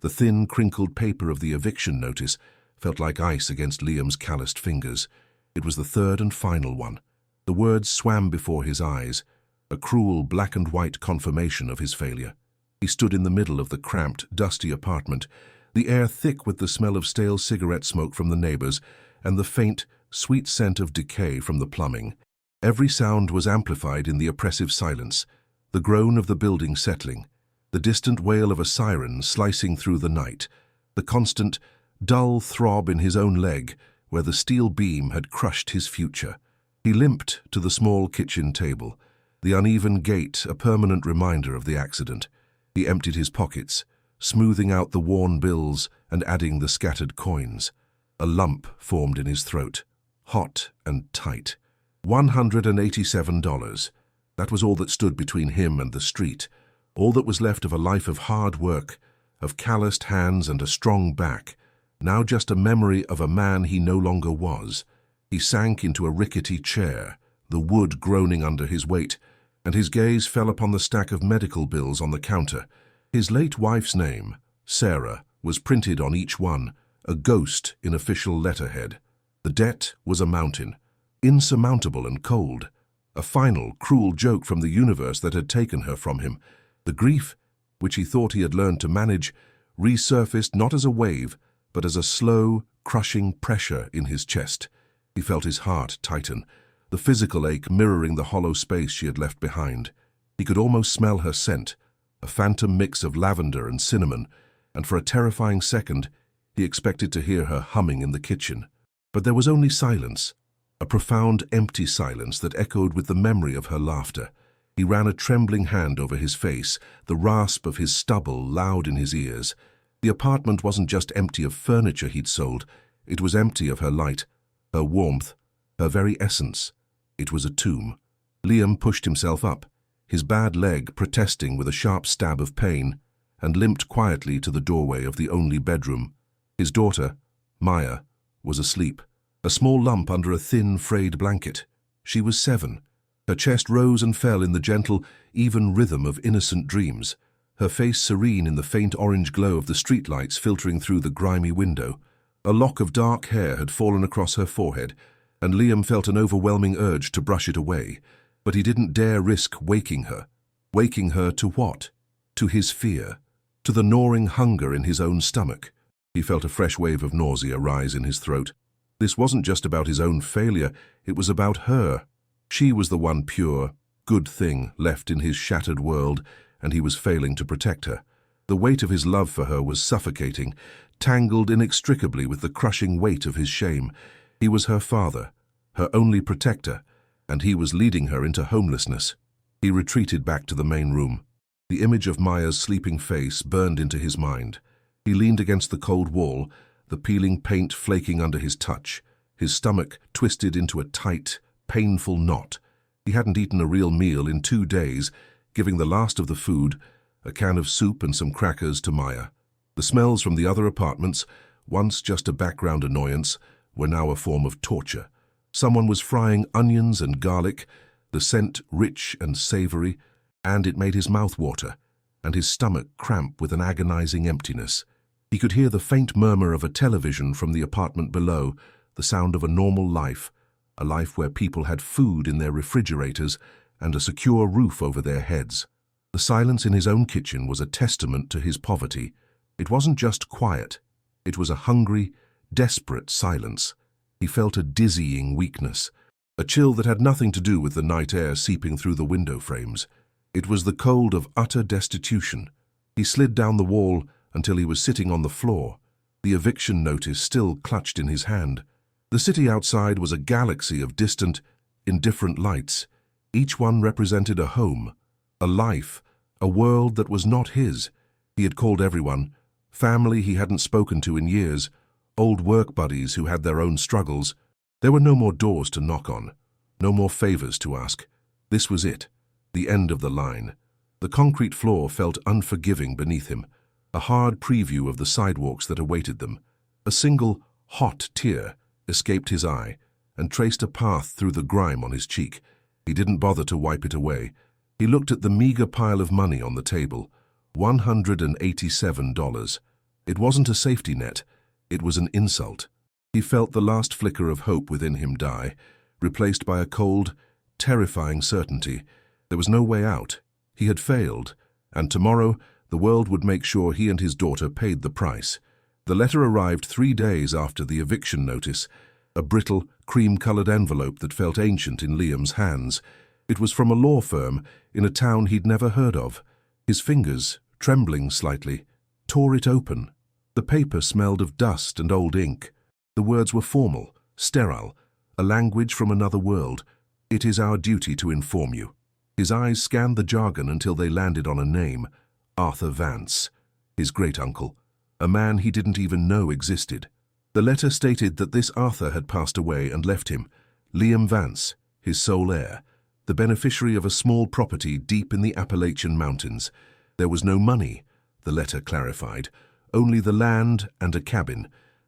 The thin, crinkled paper of the eviction notice felt like ice against Liam's calloused fingers. It was the third and final one. The words swam before his eyes, a cruel black-and-white confirmation of his failure. He stood in the middle of the cramped, dusty apartment, the air thick with the smell of stale cigarette smoke from the neighbors and the faint, sweet scent of decay from the plumbing. Every sound was amplified in the oppressive silence, the groan of the building settling, the distant wail of a siren slicing through the night, the constant, dull throb in his own leg where the steel beam had crushed his future. He limped to the small kitchen table, the uneven gait a permanent reminder of the accident. He emptied his pockets, smoothing out the worn bills and adding the scattered coins. A lump formed in his throat, hot and tight. $187. That was all that stood between him and the street, all that was left of a life of hard work, of calloused hands and a strong back, now just a memory of a man he no longer was. He sank into a rickety chair, the wood groaning under his weight, and his gaze fell upon the stack of medical bills on the counter. His late wife's name, Sarah, was printed on each one, a ghost in official letterhead. The debt was a mountain, insurmountable and cold, a final, cruel joke from the universe that had taken her from him. The grief, which he thought he had learned to manage, resurfaced not as a wave, but as a slow, crushing pressure in his chest. He felt his heart tighten, the physical ache mirroring the hollow space she had left behind. He could almost smell her scent, a phantom mix of lavender and cinnamon, and for a terrifying second, he expected to hear her humming in the kitchen. But there was only silence, a profound, empty silence that echoed with the memory of her laughter. He ran a trembling hand over his face, the rasp of his stubble loud in his ears. The apartment wasn't just empty of furniture he'd sold, it was empty of her light, her warmth, her very essence. It was a tomb. Liam pushed himself up, his bad leg protesting with a sharp stab of pain, and limped quietly to the doorway of the only bedroom. His daughter, Maya, was asleep, a small lump under a thin, frayed blanket. She was 7. Her chest rose and fell in the gentle, even rhythm of innocent dreams, her face serene in the faint orange glow of the streetlights filtering through the grimy window. A lock of dark hair had fallen across her forehead, and Liam felt an overwhelming urge to brush it away, but he didn't dare risk waking her. Waking her to what? To his fear, to the gnawing hunger in his own stomach. He felt a fresh wave of nausea rise in his throat. This wasn't just about his own failure, it was about her. She was the one pure, good thing left in his shattered world, and he was failing to protect her. The weight of his love for her was suffocating, tangled inextricably with the crushing weight of his shame. He was her father, her only protector, and he was leading her into homelessness. He retreated back to the main room. The image of Maya's sleeping face burned into his mind. He leaned against the cold wall, the peeling paint flaking under his touch, his stomach twisted into a tight, painful knot. He hadn't eaten a real meal in 2 days, giving the last of the food, a can of soup and some crackers, to Maya. The smells from the other apartments, once just a background annoyance, were now a form of torture. Someone was frying onions and garlic, the scent rich and savory, and it made his mouth water, and his stomach cramp with an agonizing emptiness. He could hear the faint murmur of a television from the apartment below, the sound of a normal life, a life where people had food in their refrigerators and a secure roof over their heads. The silence in his own kitchen was a testament to his poverty. It wasn't just quiet. It was a hungry, desperate silence. He felt a dizzying weakness, a chill that had nothing to do with the night air seeping through the window frames. It was the cold of utter destitution. He slid down the wall until he was sitting on the floor, the eviction notice still clutched in his hand. The city outside was a galaxy of distant, indifferent lights. Each one represented a home, a life, a world that was not his. He had called everyone, family he hadn't spoken to in years, old work buddies who had their own struggles. There were no more doors to knock on, no more favors to ask. This was it, the end of the line. The concrete floor felt unforgiving beneath him, a hard preview of the sidewalks that awaited them. A single, hot tear escaped his eye and traced a path through the grime on his cheek. He didn't bother to wipe it away. He looked at the meager pile of money on the table, $187. It wasn't a safety net, it was an insult. He felt the last flicker of hope within him die, replaced by a cold, terrifying certainty. There was no way out. He had failed, and tomorrow the world would make sure he and his daughter paid the price. The letter arrived 3 days after the eviction notice, a brittle, cream-colored envelope that felt ancient in Liam's hands. It was from a law firm in a town he'd never heard of. His fingers, trembling slightly, tore it open. The paper smelled of dust and old ink. The words were formal, sterile, a language from another world. "It is our duty to inform you." His eyes scanned the jargon until they landed on a name, Arthur Vance, his great-uncle, a man he didn't even know existed. The letter stated that this Arthur had passed away and left him, Liam Vance, his sole heir, the beneficiary of a small property deep in the Appalachian Mountains. There was no money, the letter clarified, only the land and a cabin.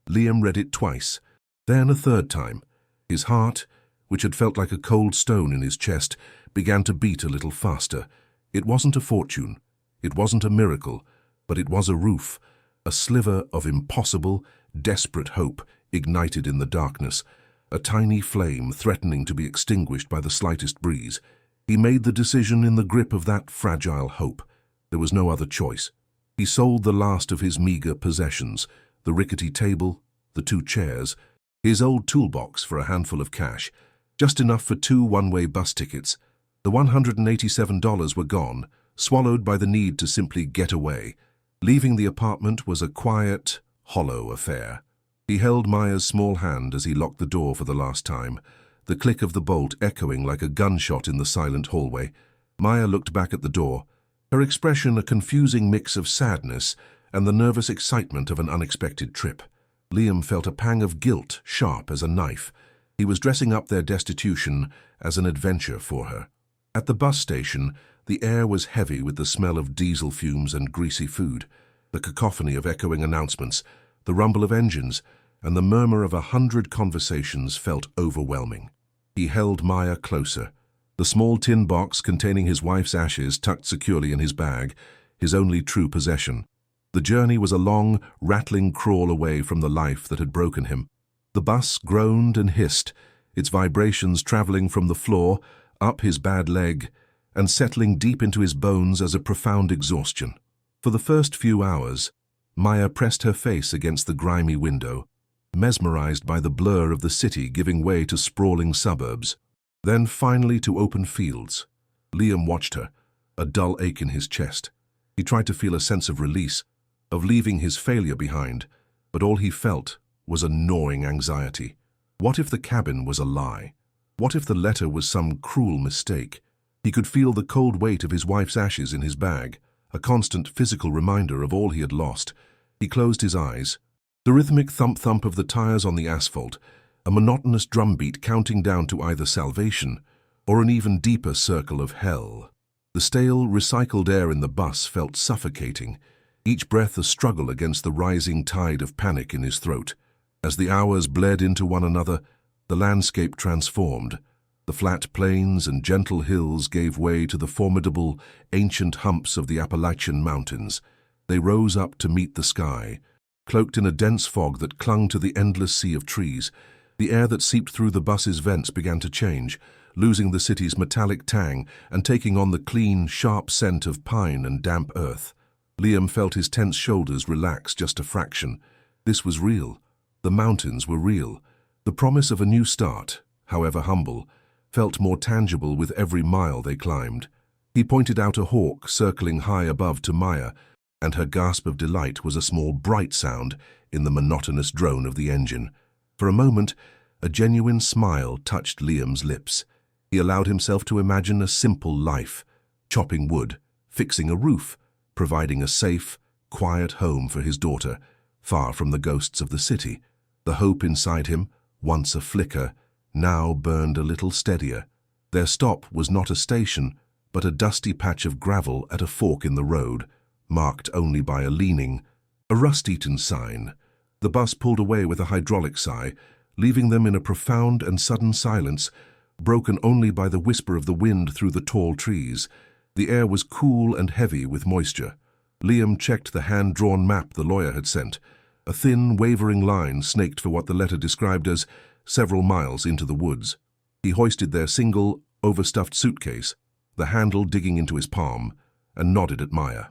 Liam read it twice, then a third time. His heart, which had felt like a cold stone in his chest, began to beat a little faster. It wasn't a fortune, it wasn't a miracle, but it was a roof, a sliver of impossible, desperate hope ignited in the darkness, a tiny flame threatening to be extinguished by the slightest breeze. He made the decision in the grip of that fragile hope. There was no other choice. He sold the last of his meager possessions, the rickety table, the 2 chairs, his old toolbox for a handful of cash, just enough for 2 one-way bus tickets. The $187 were gone, swallowed by the need to simply get away. Leaving the apartment was a quiet, hollow affair. He held Maya's small hand as he locked the door for the last time, the click of the bolt echoing like a gunshot in the silent hallway. Maya looked back at the door, her expression a confusing mix of sadness and the nervous excitement of an unexpected trip. Liam felt a pang of guilt, sharp as a knife. He was dressing up their destitution as an adventure for her. At the bus station, the air was heavy with the smell of diesel fumes and greasy food, the cacophony of echoing announcements, the rumble of engines, and the murmur of 100 conversations felt overwhelming. He held Maya closer, the small tin box containing his wife's ashes tucked securely in his bag, his only true possession. The journey was a long, rattling crawl away from the life that had broken him. The bus groaned and hissed, its vibrations traveling from the floor, up his bad leg, and settling deep into his bones as a profound exhaustion. For the first few hours, Maya pressed her face against the grimy window, mesmerized by the blur of the city giving way to sprawling suburbs, then finally to open fields. Liam watched her, a dull ache in his chest. He tried to feel a sense of release, of leaving his failure behind, but all he felt was a gnawing anxiety. What if the cabin was a lie? What if the letter was some cruel mistake? He could feel the cold weight of his wife's ashes in his bag, a constant physical reminder of all he had lost. He closed his eyes. The rhythmic thump-thump of the tires on the asphalt, a monotonous drumbeat counting down to either salvation or an even deeper circle of hell. The stale, recycled air in the bus felt suffocating, each breath a struggle against the rising tide of panic in his throat. As the hours bled into one another, the landscape transformed. The flat plains and gentle hills gave way to the formidable, ancient humps of the Appalachian Mountains. They rose up to meet the sky, cloaked in a dense fog that clung to the endless sea of trees. The air that seeped through the bus's vents began to change, losing the city's metallic tang and taking on the clean, sharp scent of pine and damp earth. Liam felt his tense shoulders relax just a fraction. This was real. The mountains were real. The promise of a new start, however humble, felt more tangible with every mile they climbed. He pointed out a hawk circling high above to Maya, and her gasp of delight was a small bright sound in the monotonous drone of the engine. For a moment, a genuine smile touched Liam's lips. He allowed himself to imagine a simple life, chopping wood, fixing a roof, providing a safe, quiet home for his daughter, far from the ghosts of the city. The hope inside him, once a flicker, now burned a little steadier. Their stop was not a station, but a dusty patch of gravel at a fork in the road, marked only by a leaning, a rust-eaten sign. The bus pulled away with a hydraulic sigh, leaving them in a profound and sudden silence, broken only by the whisper of the wind through the tall trees. The air was cool and heavy with moisture. Liam checked the hand-drawn map the lawyer had sent. A thin, wavering line snaked for what the letter described as several miles into the woods. He hoisted their single, overstuffed suitcase, the handle digging into his palm, and nodded at Maya.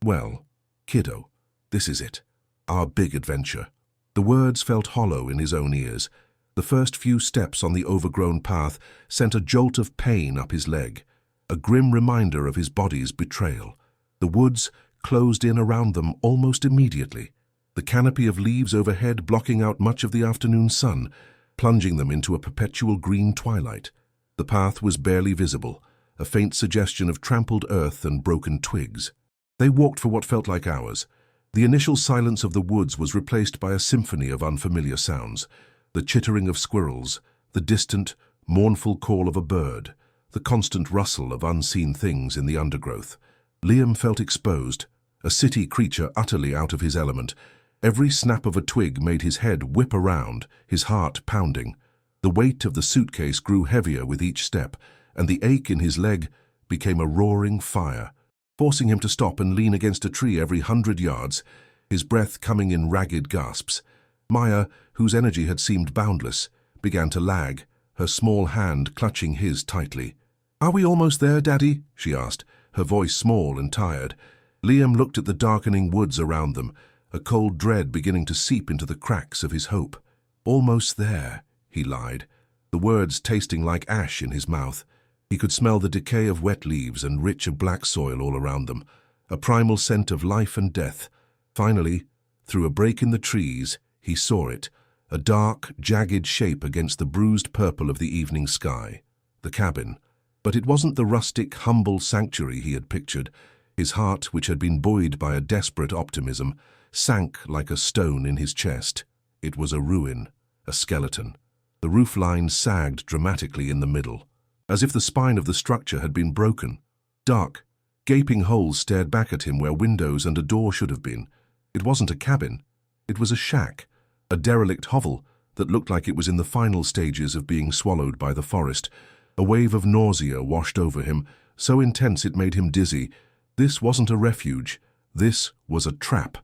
"Well, kiddo, this is it. Our big adventure." The words felt hollow in his own ears. The first few steps on the overgrown path sent a jolt of pain up his leg, a grim reminder of his body's betrayal. The woods closed in around them almost immediately, the canopy of leaves overhead blocking out much of the afternoon sun, plunging them into a perpetual green twilight. The path was barely visible, a faint suggestion of trampled earth and broken twigs. They walked for what felt like hours. The initial silence of the woods was replaced by a symphony of unfamiliar sounds, the chittering of squirrels, the distant, mournful call of a bird, the constant rustle of unseen things in the undergrowth. Liam felt exposed, a city creature utterly out of his element. Every snap of a twig made his head whip around, his heart pounding. The weight of the suitcase grew heavier with each step, and the ache in his leg became a roaring fire, forcing him to stop and lean against a tree every 100 yards, his breath coming in ragged gasps. Maya, whose energy had seemed boundless, began to lag, her small hand clutching his tightly. "Are we almost there, Daddy?" she asked, her voice small and tired. Liam looked at the darkening woods around them, a cold dread beginning to seep into the cracks of his hope. "Almost there," he lied, the words tasting like ash in his mouth. He could smell the decay of wet leaves and rich of black soil all around them, a primal scent of life and death. Finally, through a break in the trees, he saw it, a dark, jagged shape against the bruised purple of the evening sky. The cabin. But it wasn't the rustic, humble sanctuary he had pictured. His heart, which had been buoyed by a desperate optimism, sank like a stone in his chest. It was a ruin, a skeleton. The roof line sagged dramatically in the middle, as if the spine of the structure had been broken. Dark, gaping holes stared back at him where windows and a door should have been. It wasn't a cabin. It was a shack, a derelict hovel that looked like it was in the final stages of being swallowed by the forest. A wave of nausea washed over him, so intense it made him dizzy. This wasn't a refuge. This was a trap.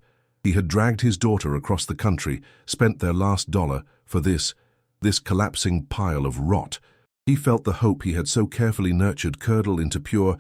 He had dragged his daughter across the country, spent their last dollar for this collapsing pile of rot. He felt the hope he had so carefully nurtured curdle into pure,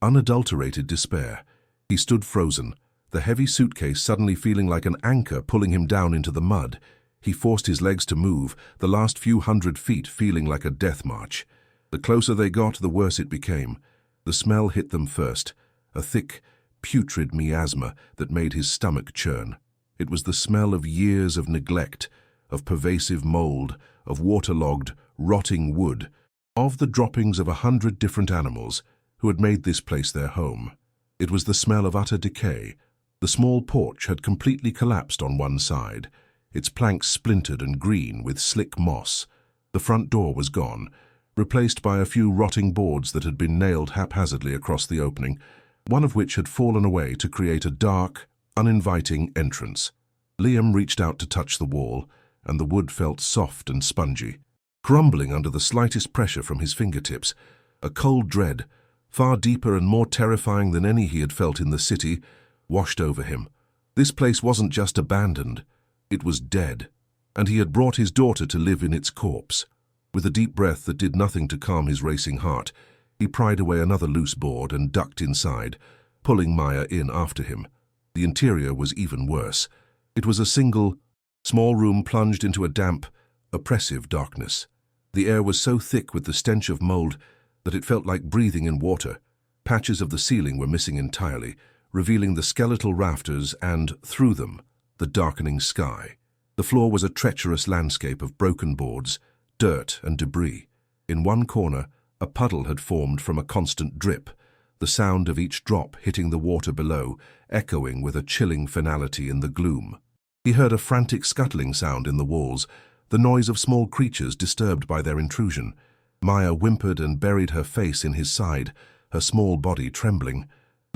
unadulterated despair. He stood frozen, the heavy suitcase suddenly feeling like an anchor pulling him down into the mud. He forced his legs to move, the last few 100 feet feeling like a death march. The closer they got, the worse it became. The smell hit them first, a thick, putrid miasma that made his stomach churn. It was the smell of years of neglect, of pervasive mold, of waterlogged, rotting wood, of the droppings of 100 different animals who had made this place their home. It was the smell of utter decay. The small porch had completely collapsed on one side, its planks splintered and green with slick moss. The front door was gone, replaced by a few rotting boards that had been nailed haphazardly across the opening, one of which had fallen away to create a dark, uninviting entrance. Liam reached out to touch the wall, and the wood felt soft and spongy. Crumbling under the slightest pressure from his fingertips, a cold dread, far deeper and more terrifying than any he had felt in the city, washed over him. This place wasn't just abandoned, it was dead, and he had brought his daughter to live in its corpse. With a deep breath that did nothing to calm his racing heart, he pried away another loose board and ducked inside, pulling Maya in after him. The interior was even worse. It was a single, small room plunged into a damp, oppressive darkness. The air was so thick with the stench of mold that it felt like breathing in water. Patches of the ceiling were missing entirely, revealing the skeletal rafters and, through them, the darkening sky. The floor was a treacherous landscape of broken boards, dirt and debris. In one corner, a puddle had formed from a constant drip, the sound of each drop hitting the water below, echoing with a chilling finality in the gloom. He heard a frantic scuttling sound in the walls, the noise of small creatures disturbed by their intrusion. Maya whimpered and buried her face in his side, her small body trembling.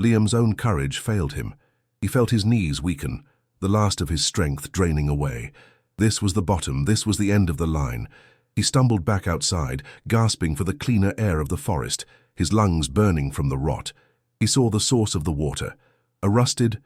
Liam's own courage failed him. He felt his knees weaken, the last of his strength draining away. This was the bottom, this was the end of the line. He stumbled back outside, gasping for the cleaner air of the forest, his lungs burning from the rot. He saw the source of the water, a rusted,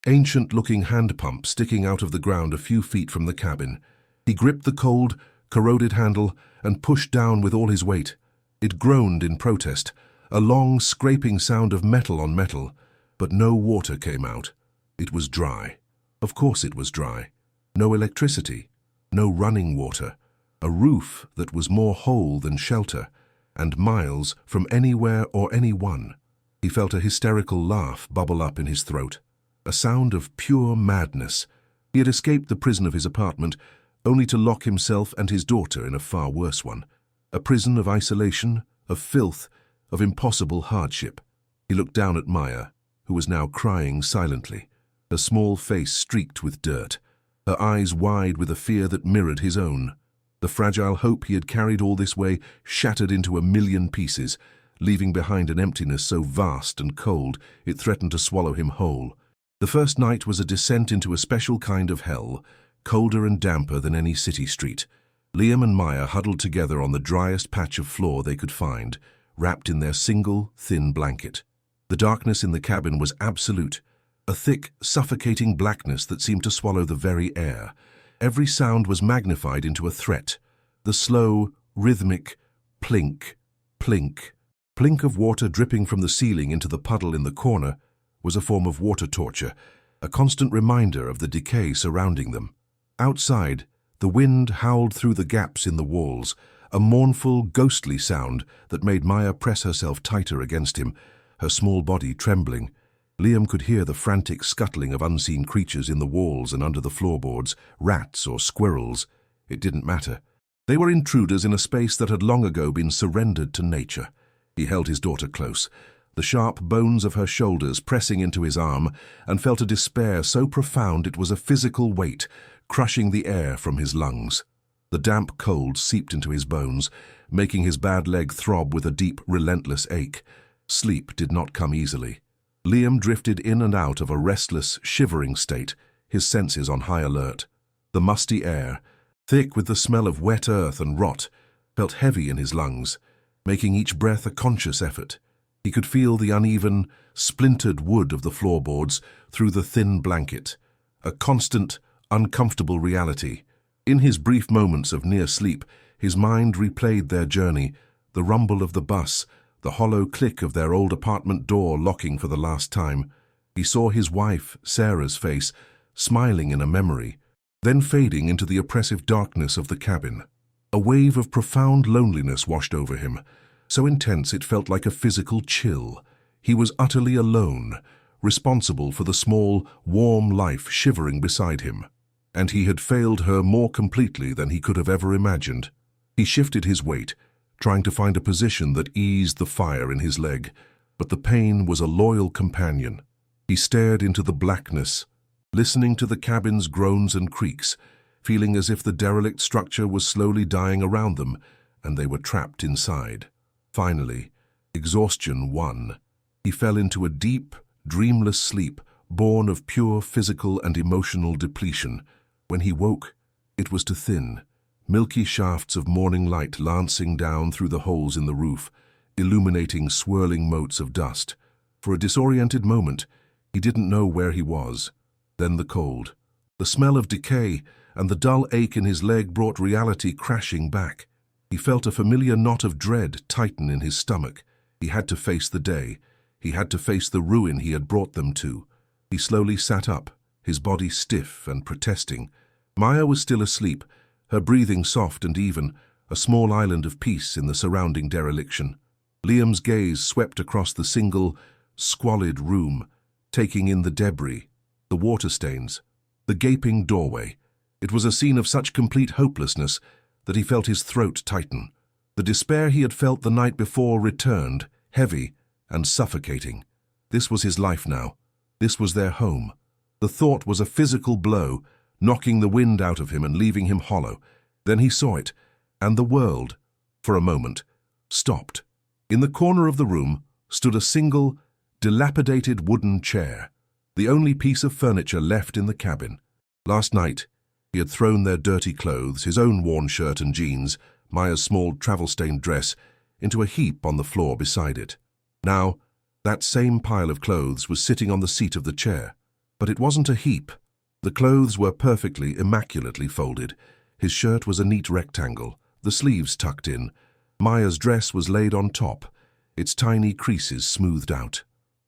ancient-looking hand pump sticking out of the ground a few feet from the cabin. He gripped the cold, corroded handle and pushed down with all his weight. It groaned in protest, a long, scraping sound of metal on metal, but no water came out. It was dry. Of course it was dry. No electricity, no running water, a roof that was more hole than shelter, and miles from anywhere or anyone. He felt a hysterical laugh bubble up in his throat, a sound of pure madness. He had escaped the prison of his apartment, only to lock himself and his daughter in a far worse one. A prison of isolation, of filth, of impossible hardship. He looked down at Maya, who was now crying silently, her small face streaked with dirt, her eyes wide with a fear that mirrored his own. The fragile hope he had carried all this way shattered into a million pieces, leaving behind an emptiness so vast and cold it threatened to swallow him whole. The first night was a descent into a special kind of hell, colder and damper than any city street. Liam and Maya huddled together on the driest patch of floor they could find, wrapped in their single, thin blanket. The darkness in the cabin was absolute, a thick, suffocating blackness that seemed to swallow the very air. Every sound was magnified into a threat. The slow, rhythmic plink, plink, plink of water dripping from the ceiling into the puddle in the corner was a form of water torture, a constant reminder of the decay surrounding them. Outside, the wind howled through the gaps in the walls, a mournful, ghostly sound that made Maya press herself tighter against him, her small body trembling. Liam could hear the frantic scuttling of unseen creatures in the walls and under the floorboards, rats or squirrels. It didn't matter. They were intruders in a space that had long ago been surrendered to nature. He held his daughter close, the sharp bones of her shoulders pressing into his arm, and felt a despair so profound it was a physical weight, crushing the air from his lungs. The damp cold seeped into his bones, making his bad leg throb with a deep, relentless ache. Sleep did not come easily. Liam drifted in and out of a restless, shivering state, his senses on high alert. The musty air, thick with the smell of wet earth and rot, felt heavy in his lungs, making each breath a conscious effort. He could feel the uneven, splintered wood of the floorboards through the thin blanket, a constant, uncomfortable reality. In his brief moments of near sleep, his mind replayed their journey, the rumble of the bus, the hollow click of their old apartment door locking for the last time. He saw his wife, Sarah's face, smiling in a memory, then fading into the oppressive darkness of the cabin. A wave of profound loneliness washed over him, so intense it felt like a physical chill. He was utterly alone, responsible for the small, warm life shivering beside him. And he had failed her more completely than he could have ever imagined. He shifted his weight, trying to find a position that eased the fire in his leg, but the pain was a loyal companion. He stared into the blackness, listening to the cabin's groans and creaks, feeling as if the derelict structure was slowly dying around them, and they were trapped inside. Finally, exhaustion won. He fell into a deep, dreamless sleep, born of pure physical and emotional depletion. When he woke, it was to thin, milky shafts of morning light lancing down through the holes in the roof, illuminating swirling motes of dust. For a disoriented moment, he didn't know where he was. Then the cold, the smell of decay, and the dull ache in his leg brought reality crashing back. He felt a familiar knot of dread tighten in his stomach. He had to face the day. He had to face the ruin he had brought them to. He slowly sat up, his body stiff and protesting. Maya was still asleep, her breathing soft and even, a small island of peace in the surrounding dereliction. Liam's gaze swept across the single, squalid room, taking in the debris, the water stains, the gaping doorway. It was a scene of such complete hopelessness that he felt his throat tighten. The despair he had felt the night before returned, heavy and suffocating. This was his life now. This was their home. The thought was a physical blow, knocking the wind out of him and leaving him hollow. Then he saw it, and the world, for a moment, stopped. In the corner of the room stood a single, dilapidated wooden chair, the only piece of furniture left in the cabin. Last night, he had thrown their dirty clothes, his own worn shirt and jeans, Maya's small travel-stained dress, into a heap on the floor beside it. Now, that same pile of clothes was sitting on the seat of the chair. But it wasn't a heap. The clothes were perfectly, immaculately folded. His shirt was a neat rectangle, the sleeves tucked in. Maya's dress was laid on top, its tiny creases smoothed out.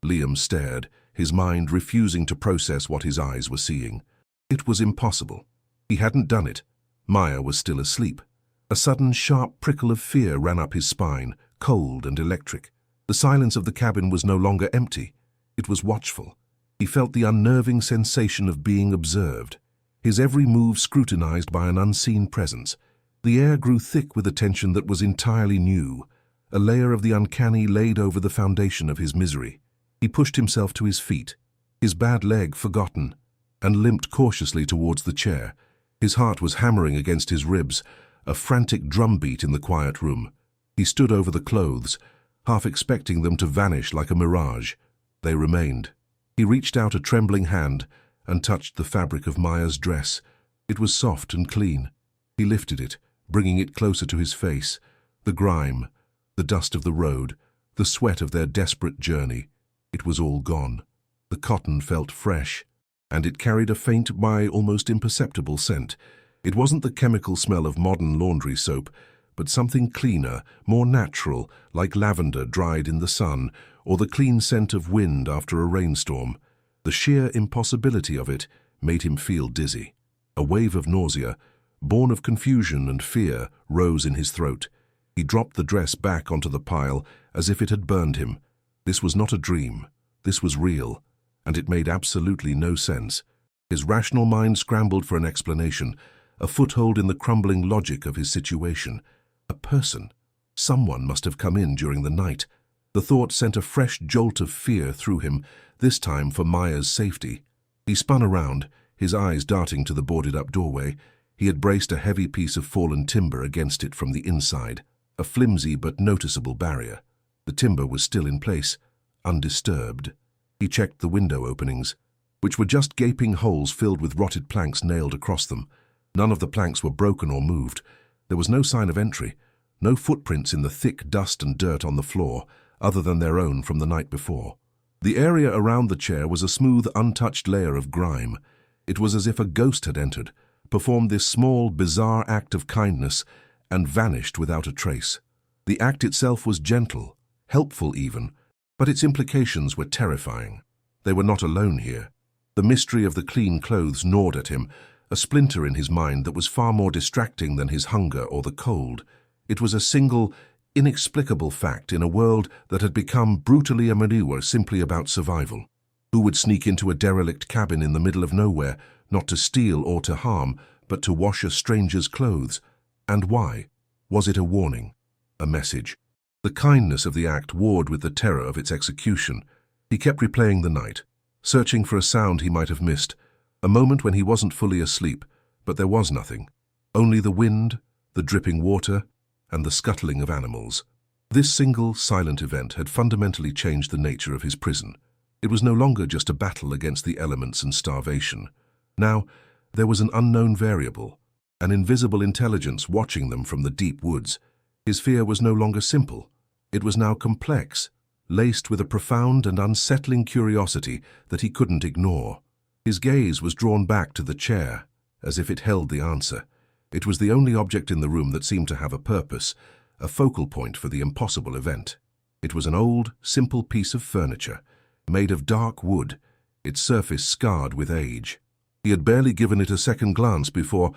Liam stared, his mind refusing to process what his eyes were seeing. It was impossible. He hadn't done it. Maya was still asleep. A sudden, sharp prickle of fear ran up his spine, cold and electric. The silence of the cabin was no longer empty. It was watchful. He felt the unnerving sensation of being observed, his every move scrutinized by an unseen presence. The air grew thick with a tension that was entirely new. A layer of the uncanny laid over the foundation of his misery. He pushed himself to his feet, his bad leg forgotten, and limped cautiously towards the chair. His heart was hammering against his ribs, a frantic drumbeat in the quiet room. He stood over the clothes, half expecting them to vanish like a mirage. They remained. He reached out a trembling hand and touched the fabric of Maya's dress. It was soft and clean. He lifted it, bringing it closer to his face. The grime, the dust of the road, the sweat of their desperate journey. It was all gone. The cotton felt fresh, and it carried a faint, almost imperceptible scent. It wasn't the chemical smell of modern laundry soap, but something cleaner, more natural, like lavender dried in the sun, or the clean scent of wind after a rainstorm. The sheer impossibility of it made him feel dizzy. A wave of nausea, born of confusion and fear, rose in his throat. He dropped the dress back onto the pile as if it had burned him. This was not a dream. This was real, and it made absolutely no sense. His rational mind scrambled for an explanation, a foothold in the crumbling logic of his situation. A person. Someone must have come in during the night. The thought sent a fresh jolt of fear through him, this time for Maya's safety. He spun around, his eyes darting to the boarded-up doorway. He had braced a heavy piece of fallen timber against it from the inside, a flimsy but noticeable barrier. The timber was still in place, undisturbed. He checked the window openings, which were just gaping holes filled with rotted planks nailed across them. None of the planks were broken or moved. There was no sign of entry, no footprints in the thick dust and dirt on the floor, other than their own from the night before. The area around the chair was a smooth, untouched layer of grime. It was as if a ghost had entered, performed this small, bizarre act of kindness, and vanished without a trace. The act itself was gentle, helpful even, but its implications were terrifying. They were not alone here. The mystery of the clean clothes gnawed at him, a splinter in his mind that was far more distracting than his hunger or the cold. It was a single, inexplicable fact in a world that had become brutally manure simply about survival. Who would sneak into a derelict cabin in the middle of nowhere, not to steal or to harm, but to wash a stranger's clothes? And why? Was it a warning? A message? The kindness of the act warred with the terror of its execution. He kept replaying the night, searching for a sound he might have missed, a moment when he wasn't fully asleep, but there was nothing. Only the wind, the dripping water, and the scuttling of animals. This single, silent event had fundamentally changed the nature of his prison. It was no longer just a battle against the elements and starvation. Now, there was an unknown variable, an invisible intelligence watching them from the deep woods. His fear was no longer simple. It was now complex, laced with a profound and unsettling curiosity that he couldn't ignore. His gaze was drawn back to the chair, as if it held the answer. It was the only object in the room that seemed to have a purpose, a focal point for the impossible event. It was an old, simple piece of furniture, made of dark wood, its surface scarred with age. He had barely given it a second glance before.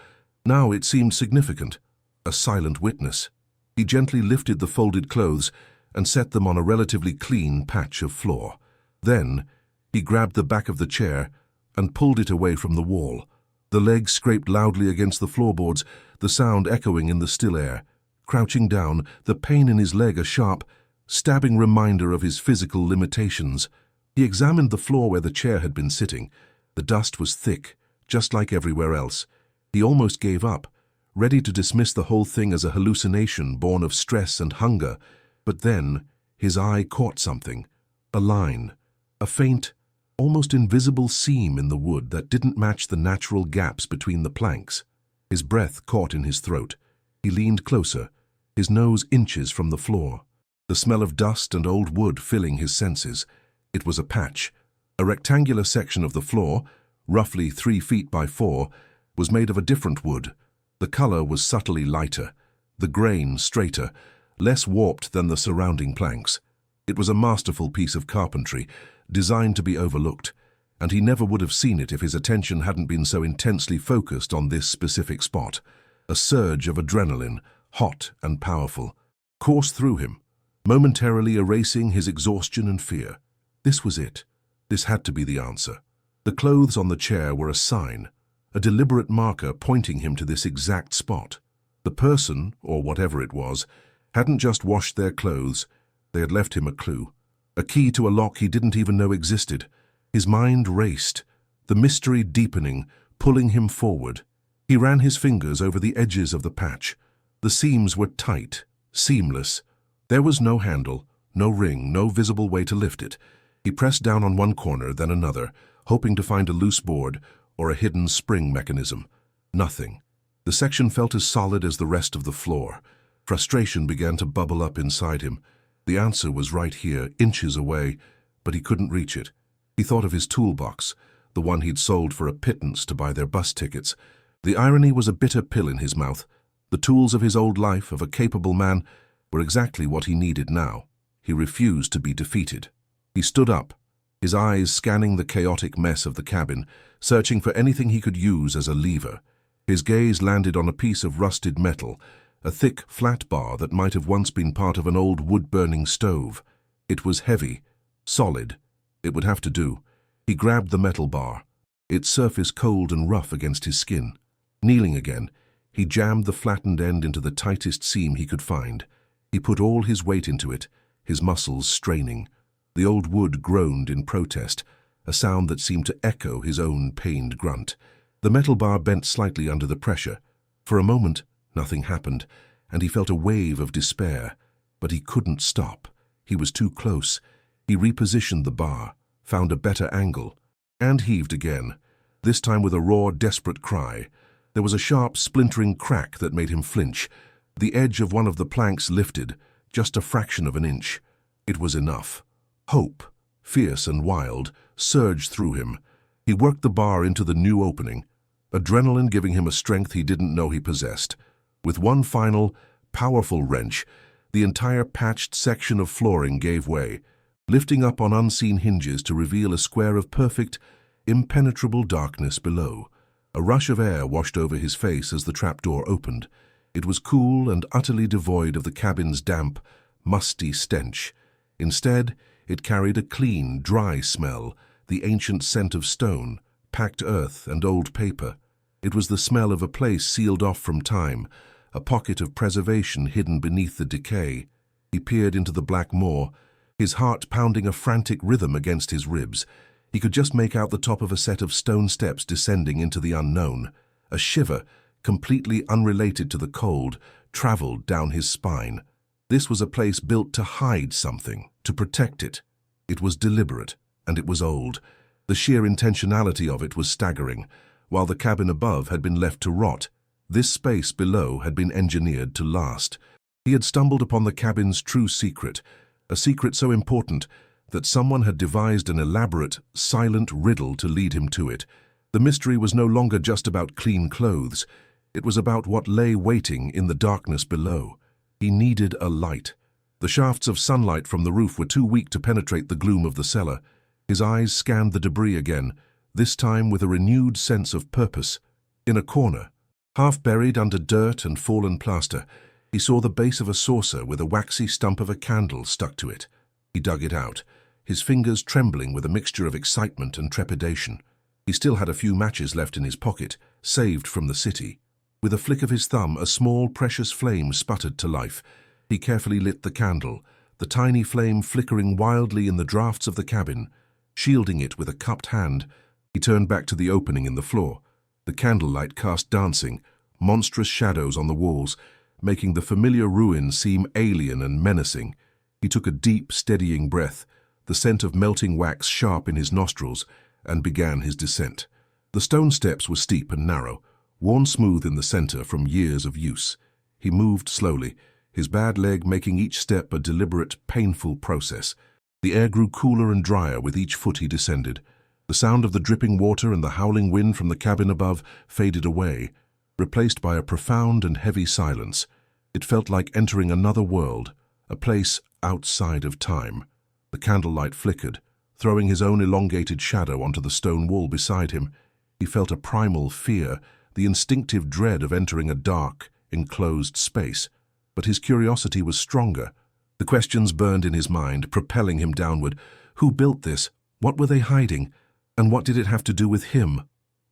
Now it seemed significant, a silent witness. He gently lifted the folded clothes and set them on a relatively clean patch of floor. Then, he grabbed the back of the chair and pulled it away from the wall. The legs scraped loudly against the floorboards, the sound echoing in the still air. Crouching down, the pain in his leg a sharp, stabbing reminder of his physical limitations. He examined the floor where the chair had been sitting. The dust was thick, just like everywhere else. He almost gave up, ready to dismiss the whole thing as a hallucination born of stress and hunger. But then, his eye caught something. A line. A faint, almost invisible seam in the wood that didn't match the natural gaps between the planks. His breath caught in his throat. He leaned closer, his nose inches from the floor. The smell of dust and old wood filling his senses. It was a patch, A rectangular section of the floor, roughly 3 feet by 4, was made of a different wood. The color was subtly lighter, the grain straighter, less warped than the surrounding planks. It was a masterful piece of carpentry, designed to be overlooked, and he never would have seen it if his attention hadn't been so intensely focused on this specific spot. A surge of adrenaline, hot and powerful, coursed through him, momentarily erasing his exhaustion and fear. This was it. This had to be the answer. The clothes on the chair were a sign, a deliberate marker pointing him to this exact spot. The person, or whatever it was, hadn't just washed their clothes, they had left him a clue. A key to a lock he didn't even know existed. His mind raced, the mystery deepening, pulling him forward. He ran his fingers over the edges of the patch. The seams were tight, seamless. There was no handle, no ring, no visible way to lift it. He pressed down on one corner, then another, hoping to find a loose board or a hidden spring mechanism. Nothing. The section felt as solid as the rest of the floor. Frustration began to bubble up inside him. The answer was right here, inches away, but he couldn't reach it. He thought of his toolbox, the one he'd sold for a pittance to buy their bus tickets. The irony was a bitter pill in his mouth. The tools of his old life, of a capable man, were exactly what he needed now. He refused to be defeated. He stood up, his eyes scanning the chaotic mess of the cabin, searching for anything he could use as a lever. His gaze landed on a piece of rusted metal, a thick, flat bar that might have once been part of an old wood-burning stove. It was heavy, solid. It would have to do. He grabbed the metal bar, its surface cold and rough against his skin. Kneeling again, he jammed the flattened end into the tightest seam he could find. He put all his weight into it, his muscles straining. The old wood groaned in protest, a sound that seemed to echo his own pained grunt. The metal bar bent slightly under the pressure. For a moment, nothing happened, and he felt a wave of despair. But he couldn't stop. He was too close. He repositioned the bar, found a better angle, and heaved again, this time with a raw, desperate cry. There was a sharp, splintering crack that made him flinch. The edge of one of the planks lifted, just a fraction of an inch. It was enough. Hope, fierce and wild, surged through him. He worked the bar into the new opening, adrenaline giving him a strength he didn't know he possessed. With one final, powerful wrench, the entire patched section of flooring gave way, lifting up on unseen hinges to reveal a square of perfect, impenetrable darkness below. A rush of air washed over his face as the trapdoor opened. It was cool and utterly devoid of the cabin's damp, musty stench. Instead, it carried a clean, dry smell, the ancient scent of stone, packed earth, and old paper. It was the smell of a place sealed off from time, a pocket of preservation hidden beneath the decay. He peered into the black maw, his heart pounding a frantic rhythm against his ribs. He could just make out the top of a set of stone steps descending into the unknown. A shiver, completely unrelated to the cold, traveled down his spine. This was a place built to hide something, to protect it. It was deliberate, and it was old. The sheer intentionality of it was staggering. While the cabin above had been left to rot, this space below had been engineered to last. He had stumbled upon the cabin's true secret, a secret so important that someone had devised an elaborate, silent riddle to lead him to it. The mystery was no longer just about clean clothes. It was about what lay waiting in the darkness below. He needed a light. The shafts of sunlight from the roof were too weak to penetrate the gloom of the cellar. His eyes scanned the debris again, this time with a renewed sense of purpose. In a corner, half buried under dirt and fallen plaster, he saw the base of a saucer with a waxy stump of a candle stuck to it. He dug it out, his fingers trembling with a mixture of excitement and trepidation. He still had a few matches left in his pocket, saved from the city. With a flick of his thumb, a small, precious flame sputtered to life. He carefully lit the candle, the tiny flame flickering wildly in the drafts of the cabin. Shielding it with a cupped hand, he turned back to the opening in the floor. The candlelight cast dancing, monstrous shadows on the walls, making the familiar ruin seem alien and menacing. He took a deep, steadying breath, the scent of melting wax sharp in his nostrils, and began his descent. The stone steps were steep and narrow, worn smooth in the center from years of use. He moved slowly, his bad leg making each step a deliberate, painful process. The air grew cooler and drier with each foot he descended. The sound of the dripping water and the howling wind from the cabin above faded away, replaced by a profound and heavy silence. It felt like entering another world, a place outside of time. The candlelight flickered, throwing his own elongated shadow onto the stone wall beside him. He felt a primal fear, the instinctive dread of entering a dark, enclosed space. But his curiosity was stronger. The questions burned in his mind, propelling him downward. Who built this? What were they hiding? And what did it have to do with him?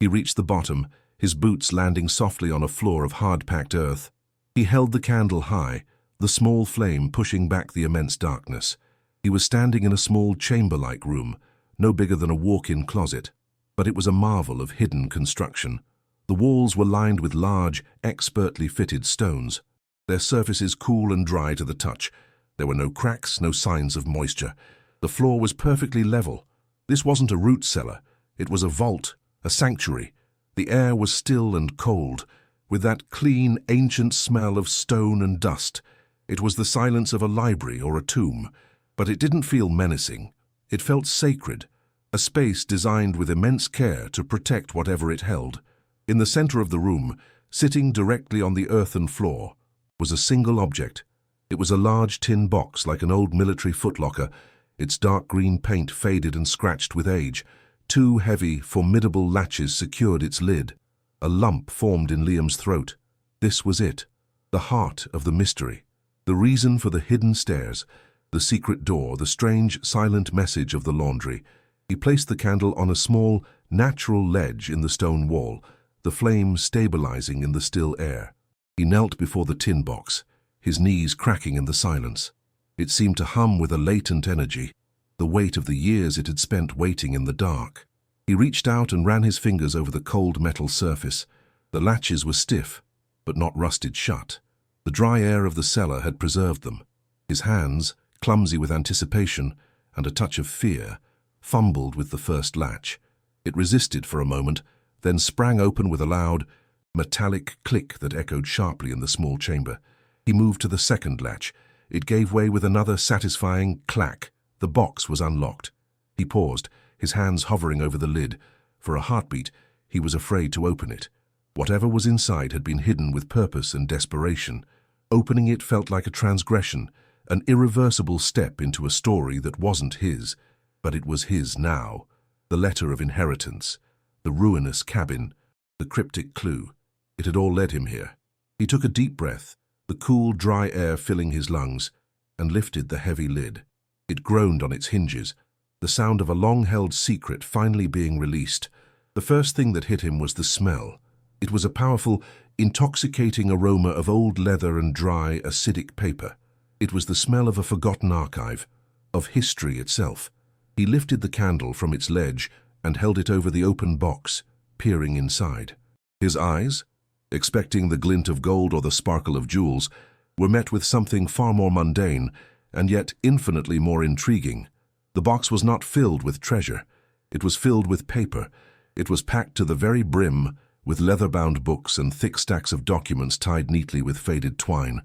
He reached the bottom, his boots landing softly on a floor of hard-packed earth. He held the candle high, the small flame pushing back the immense darkness. He was standing in a small chamber-like room, no bigger than a walk-in closet. But it was a marvel of hidden construction. The walls were lined with large, expertly fitted stones, their surfaces cool and dry to the touch. There were no cracks, no signs of moisture. The floor was perfectly level. This wasn't a root cellar. It was a vault, a sanctuary. The air was still and cold, with that clean, ancient smell of stone and dust. It was the silence of a library or a tomb, but it didn't feel menacing. It felt sacred, a space designed with immense care to protect whatever it held. In the center of the room, sitting directly on the earthen floor, was a single object. It was a large tin box like an old military footlocker, its dark green paint faded and scratched with age. Two heavy, formidable latches secured its lid. A lump formed in Liam's throat. This was it, the heart of the mystery, the reason for the hidden stairs, the secret door, the strange, silent message of the laundry. He placed the candle on a small, natural ledge in the stone wall, the flame stabilizing in the still air. He knelt before the tin box, his knees cracking in the silence. It seemed to hum with a latent energy, the weight of the years it had spent waiting in the dark. He reached out and ran his fingers over the cold metal surface. The latches were stiff, but not rusted shut. The dry air of the cellar had preserved them. His hands, clumsy with anticipation and a touch of fear, fumbled with the first latch. It resisted for a moment, then sprang open with a loud, metallic click that echoed sharply in the small chamber. He moved to the second latch. It gave way with another satisfying clack. The box was unlocked. He paused, his hands hovering over the lid. For a heartbeat, he was afraid to open it. Whatever was inside had been hidden with purpose and desperation. Opening it felt like a transgression, an irreversible step into a story that wasn't his. But it was his now. The letter of inheritance, the ruinous cabin, the cryptic clue. It had all led him here. He took a deep breath, the cool, dry air filling his lungs, and lifted the heavy lid. It groaned on its hinges, the sound of a long-held secret finally being released. The first thing that hit him was the smell. It was a powerful, intoxicating aroma of old leather and dry, acidic paper. It was the smell of a forgotten archive, of history itself. He lifted the candle from its ledge and held it over the open box, peering inside. His eyes, expecting the glint of gold or the sparkle of jewels, were met with something far more mundane and yet infinitely more intriguing. The box was not filled with treasure. It was filled with paper. It was packed to the very brim with leather-bound books and thick stacks of documents tied neatly with faded twine.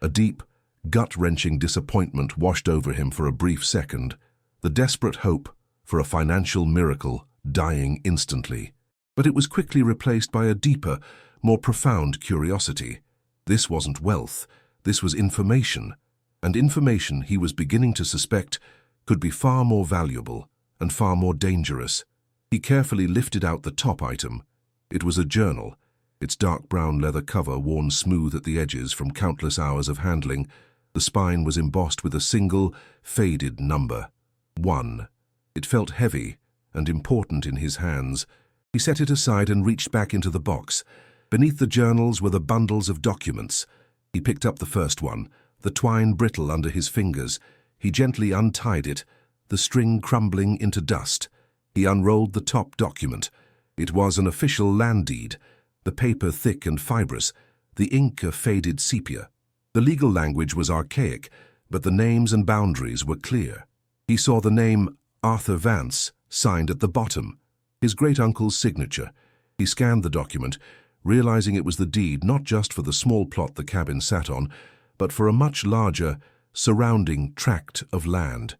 A deep, gut-wrenching disappointment washed over him for a brief second, the desperate hope for a financial miracle dying instantly. But it was quickly replaced by a deeper, more profound curiosity. This wasn't wealth, this was information, and information he was beginning to suspect could be far more valuable and far more dangerous. He carefully lifted out the top item. It was a journal, its dark brown leather cover worn smooth at the edges from countless hours of handling. The spine was embossed with a single, faded number, 1. It felt heavy and important in his hands. He set it aside and reached back into the box. Beneath the journals were the bundles of documents. He picked up the first one, the twine brittle under his fingers. He gently untied it, the string crumbling into dust. He unrolled the top document. It was an official land deed, the paper thick and fibrous, the ink a faded sepia. The legal language was archaic, but the names and boundaries were clear. He saw the name Arthur Vance signed at the bottom, his great-uncle's signature. He scanned the document, realizing it was the deed not just for the small plot the cabin sat on, but for a much larger, surrounding tract of land.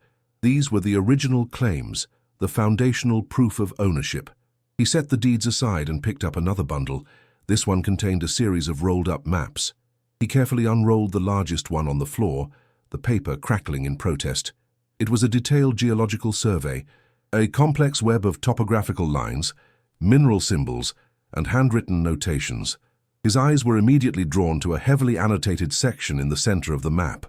These were the original claims, the foundational proof of ownership. He set the deeds aside and picked up another bundle. This one contained a series of rolled-up maps. He carefully unrolled the largest one on the floor, the paper crackling in protest. It was a detailed geological survey, a complex web of topographical lines, mineral symbols, and handwritten notations. His eyes were immediately drawn to a heavily annotated section in the center of the map.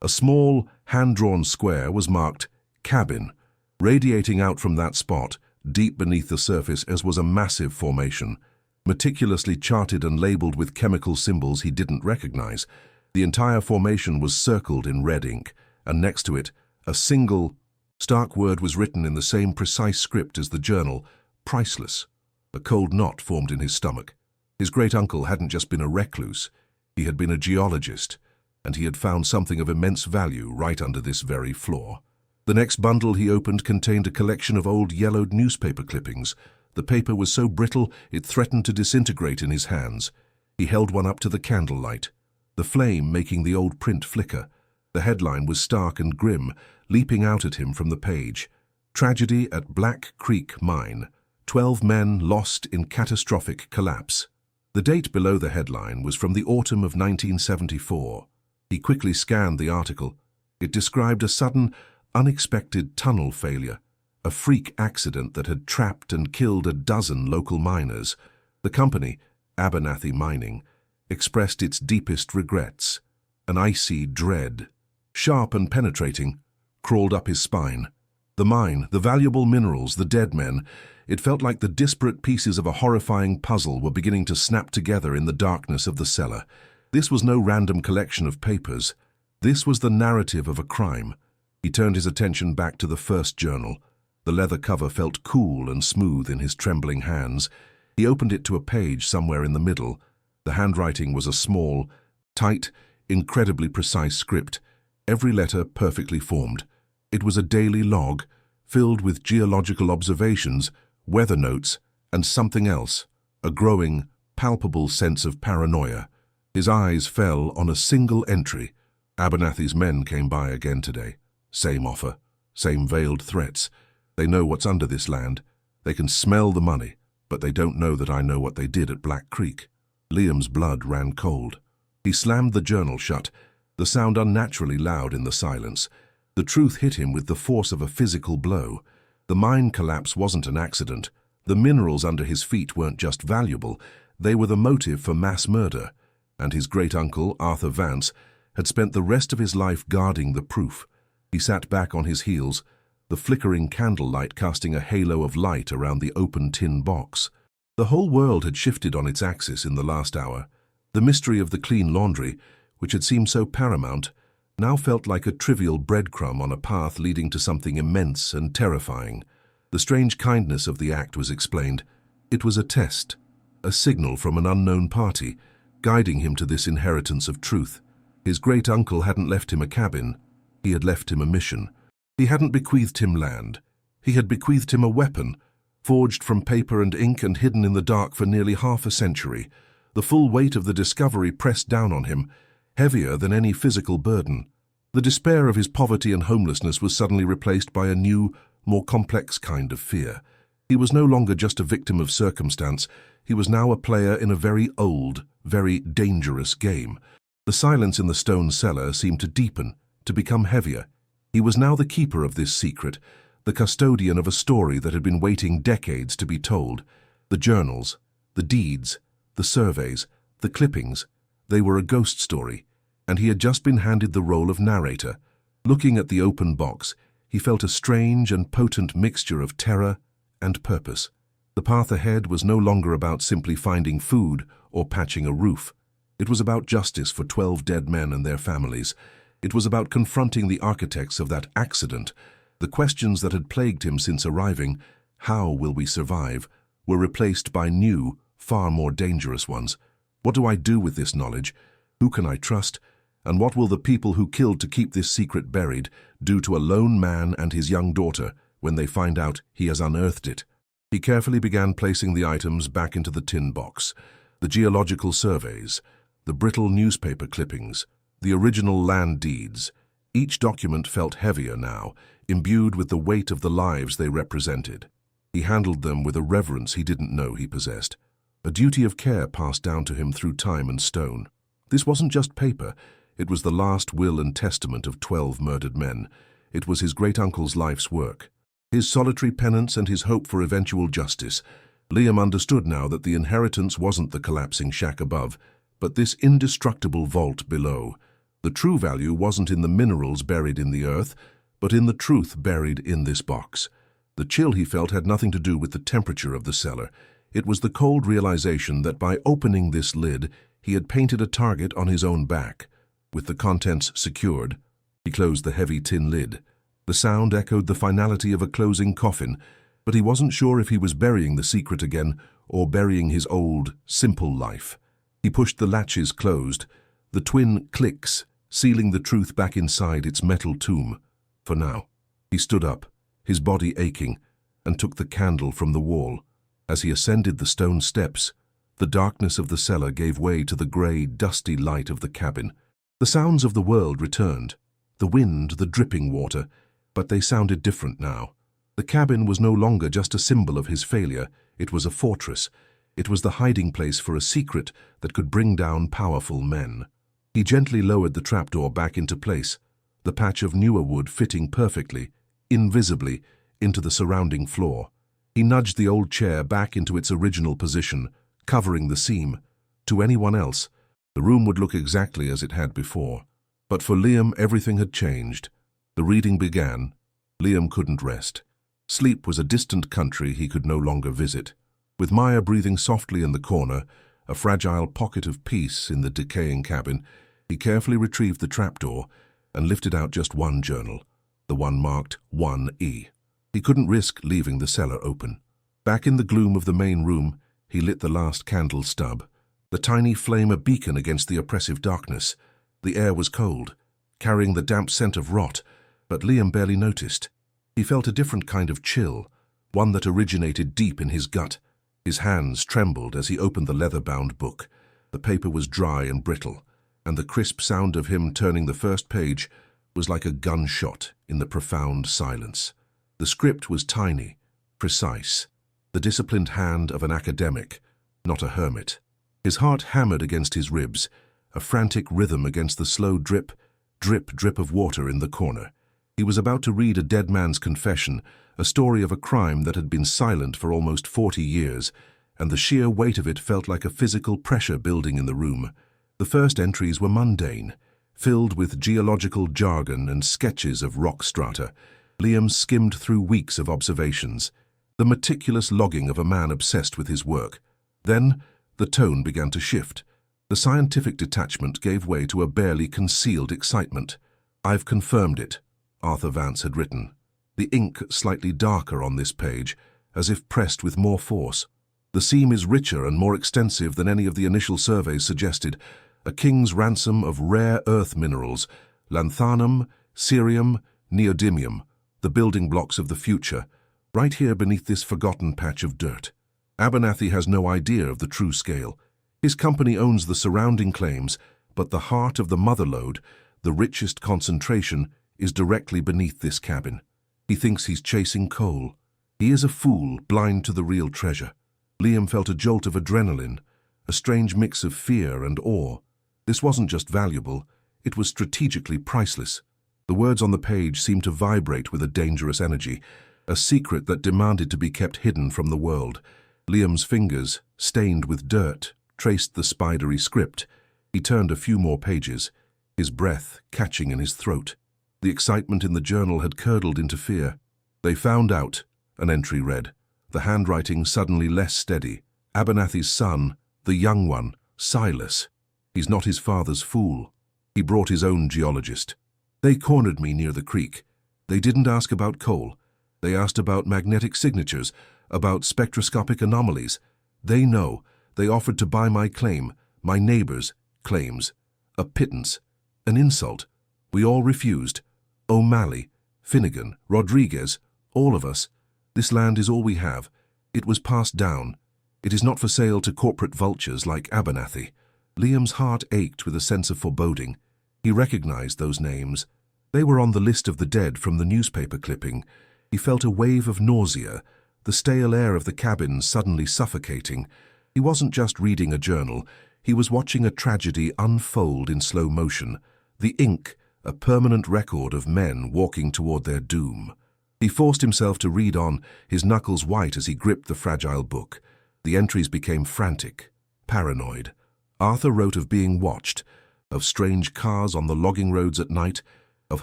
A small, hand-drawn square was marked Cabin. Radiating out from that spot, deep beneath the surface, as was a massive formation, meticulously charted and labeled with chemical symbols he didn't recognize. The entire formation was circled in red ink, and next to it, a single, stark word was written in the same precise script as the journal: priceless. A cold knot formed in his stomach. His great-uncle hadn't just been a recluse, he had been a geologist, and he had found something of immense value right under this very floor. The next bundle he opened contained a collection of old yellowed newspaper clippings. The paper was so brittle it threatened to disintegrate in his hands. He held one up to the candlelight, the flame making the old print flicker. The headline was stark and grim, leaping out at him from the page. Tragedy at Black Creek Mine. 12 men lost in catastrophic collapse. The date below the headline was from the autumn of 1974. He quickly scanned the article. It described a sudden, unexpected tunnel failure, a freak accident that had trapped and killed a dozen local miners. The company, Abernathy Mining, expressed its deepest regrets. An icy dread, sharp and penetrating, crawled up his spine. The mine, the valuable minerals, the dead men, it felt like the disparate pieces of a horrifying puzzle were beginning to snap together in the darkness of the cellar. This was no random collection of papers. This was the narrative of a crime. He turned his attention back to the first journal. The leather cover felt cool and smooth in his trembling hands. He opened it to a page somewhere in the middle. The handwriting was a small, tight, incredibly precise script, every letter perfectly formed. It was a daily log, filled with geological observations, weather notes, and something else, a growing, palpable sense of paranoia. His eyes fell on a single entry. Abernathy's men came by again today. Same offer, same veiled threats. They know what's under this land. They can smell the money, but they don't know that I know what they did at Black Creek. Liam's blood ran cold. He slammed the journal shut, the sound unnaturally loud in the silence. The truth hit him with the force of a physical blow. The mine collapse wasn't an accident. The minerals under his feet weren't just valuable, they were the motive for mass murder. And his great-uncle, Arthur Vance, had spent the rest of his life guarding the proof. He sat back on his heels, the flickering candlelight casting a halo of light around the open tin box. The whole world had shifted on its axis in the last hour. The mystery of the clean laundry, which had seemed so paramount, now felt like a trivial breadcrumb on a path leading to something immense and terrifying. The strange kindness of the act was explained. It was a test, a signal from an unknown party, guiding him to this inheritance of truth. His great-uncle hadn't left him a cabin. He had left him a mission. He hadn't bequeathed him land. He had bequeathed him a weapon, forged from paper and ink and hidden in the dark for nearly half a century. The full weight of the discovery pressed down on him, heavier than any physical burden. The despair of his poverty and homelessness was suddenly replaced by a new, more complex kind of fear. He was no longer just a victim of circumstance. He was now a player in a very old, very dangerous game. The silence in the stone cellar seemed to deepen, to become heavier. He was now the keeper of this secret, the custodian of a story that had been waiting decades to be told. The journals, the deeds, the surveys, the clippings, they were a ghost story, and he had just been handed the role of narrator. Looking at the open box, he felt a strange and potent mixture of terror and purpose. The path ahead was no longer about simply finding food or patching a roof. It was about justice for 12 dead men and their families. It was about confronting the architects of that accident. The questions that had plagued him since arriving, how will we survive, were replaced by new, far more dangerous ones. What do I do with this knowledge? Who can I trust? And what will the people who killed to keep this secret buried do to a lone man and his young daughter when they find out he has unearthed it? He carefully began placing the items back into the tin box. The geological surveys, the brittle newspaper clippings, the original land deeds. Each document felt heavier now, imbued with the weight of the lives they represented. He handled them with a reverence he didn't know he possessed, a duty of care passed down to him through time and stone. This wasn't just paper, it was the last will and testament of 12 murdered men. It was his great-uncle's life's work, his solitary penance and his hope for eventual justice. Liam understood now that the inheritance wasn't the collapsing shack above, but this indestructible vault below. The true value wasn't in the minerals buried in the earth, but in the truth buried in this box. The chill he felt had nothing to do with the temperature of the cellar. It was the cold realization that by opening this lid, he had painted a target on his own back. With the contents secured, he closed the heavy tin lid. The sound echoed the finality of a closing coffin, but he wasn't sure if he was burying the secret again or burying his old, simple life. He pushed the latches closed, the twin clicks, sealing the truth back inside its metal tomb. For now, he stood up, his body aching, and took the candle from the wall. As he ascended the stone steps, the darkness of the cellar gave way to the grey, dusty light of the cabin. The sounds of the world returned, the wind, the dripping water, but they sounded different now. The cabin was no longer just a symbol of his failure, it was a fortress. It was the hiding place for a secret that could bring down powerful men. He gently lowered the trapdoor back into place, the patch of newer wood fitting perfectly, invisibly, into the surrounding floor. He nudged the old chair back into its original position, covering the seam. To anyone else, the room would look exactly as it had before. But for Liam, everything had changed. The reading began. Liam couldn't rest. Sleep was a distant country he could no longer visit. With Maya breathing softly in the corner, a fragile pocket of peace in the decaying cabin, he carefully retrieved the trapdoor and lifted out just one journal, the one marked 1E. He couldn't risk leaving the cellar open. Back in the gloom of the main room, he lit the last candle stub, the tiny flame a beacon against the oppressive darkness. The air was cold, carrying the damp scent of rot, but Liam barely noticed. He felt a different kind of chill, one that originated deep in his gut. His hands trembled as he opened the leather-bound book. The paper was dry and brittle, and the crisp sound of him turning the first page was like a gunshot in the profound silence. The script was tiny, precise, the disciplined hand of an academic, not a hermit. His heart hammered against his ribs, a frantic rhythm against the slow drip, drip, drip of water in the corner. He was about to read a dead man's confession, a story of a crime that had been silent for almost 40 years, and the sheer weight of it felt like a physical pressure building in the room. The first entries were mundane, filled with geological jargon and sketches of rock strata. Liam skimmed through weeks of observations, the meticulous logging of a man obsessed with his work. Then, the tone began to shift. The scientific detachment gave way to a barely concealed excitement. "I've confirmed it," Arthur Vance had written, the ink slightly darker on this page, as if pressed with more force. "The seam is richer and more extensive than any of the initial surveys suggested. A king's ransom of rare earth minerals, lanthanum, cerium, neodymium, the building blocks of the future, right here beneath this forgotten patch of dirt. Abernathy has no idea of the true scale. His company owns the surrounding claims, but the heart of the mother lode, the richest concentration, is directly beneath this cabin. He thinks he's chasing coal. He is a fool, blind to the real treasure." Liam felt a jolt of adrenaline, a strange mix of fear and awe. This wasn't just valuable, it was strategically priceless. The words on the page seemed to vibrate with a dangerous energy, a secret that demanded to be kept hidden from the world. Liam's fingers, stained with dirt, traced the spidery script. He turned a few more pages, his breath catching in his throat. The excitement in the journal had curdled into fear. "They found out," an entry read, the handwriting suddenly less steady. "Abernathy's son, the young one, Silas. He's not his father's fool. He brought his own geologist. They cornered me near the creek. They didn't ask about coal. They asked about magnetic signatures, about spectroscopic anomalies. They know. They offered to buy my claim, my neighbor's claims. A pittance. An insult. We all refused. O'Malley, Finnegan, Rodriguez, all of us. This land is all we have. It was passed down. It is not for sale to corporate vultures like Abernathy." Liam's heart ached with a sense of foreboding. He recognized those names. They were on the list of the dead from the newspaper clipping. He felt a wave of nausea, the stale air of the cabin suddenly suffocating. He wasn't just reading a journal, he was watching a tragedy unfold in slow motion. The ink, a permanent record of men walking toward their doom. He forced himself to read on, his knuckles white as he gripped the fragile book. The entries became frantic, paranoid. Arthur wrote of being watched, of strange cars on the logging roads at night, of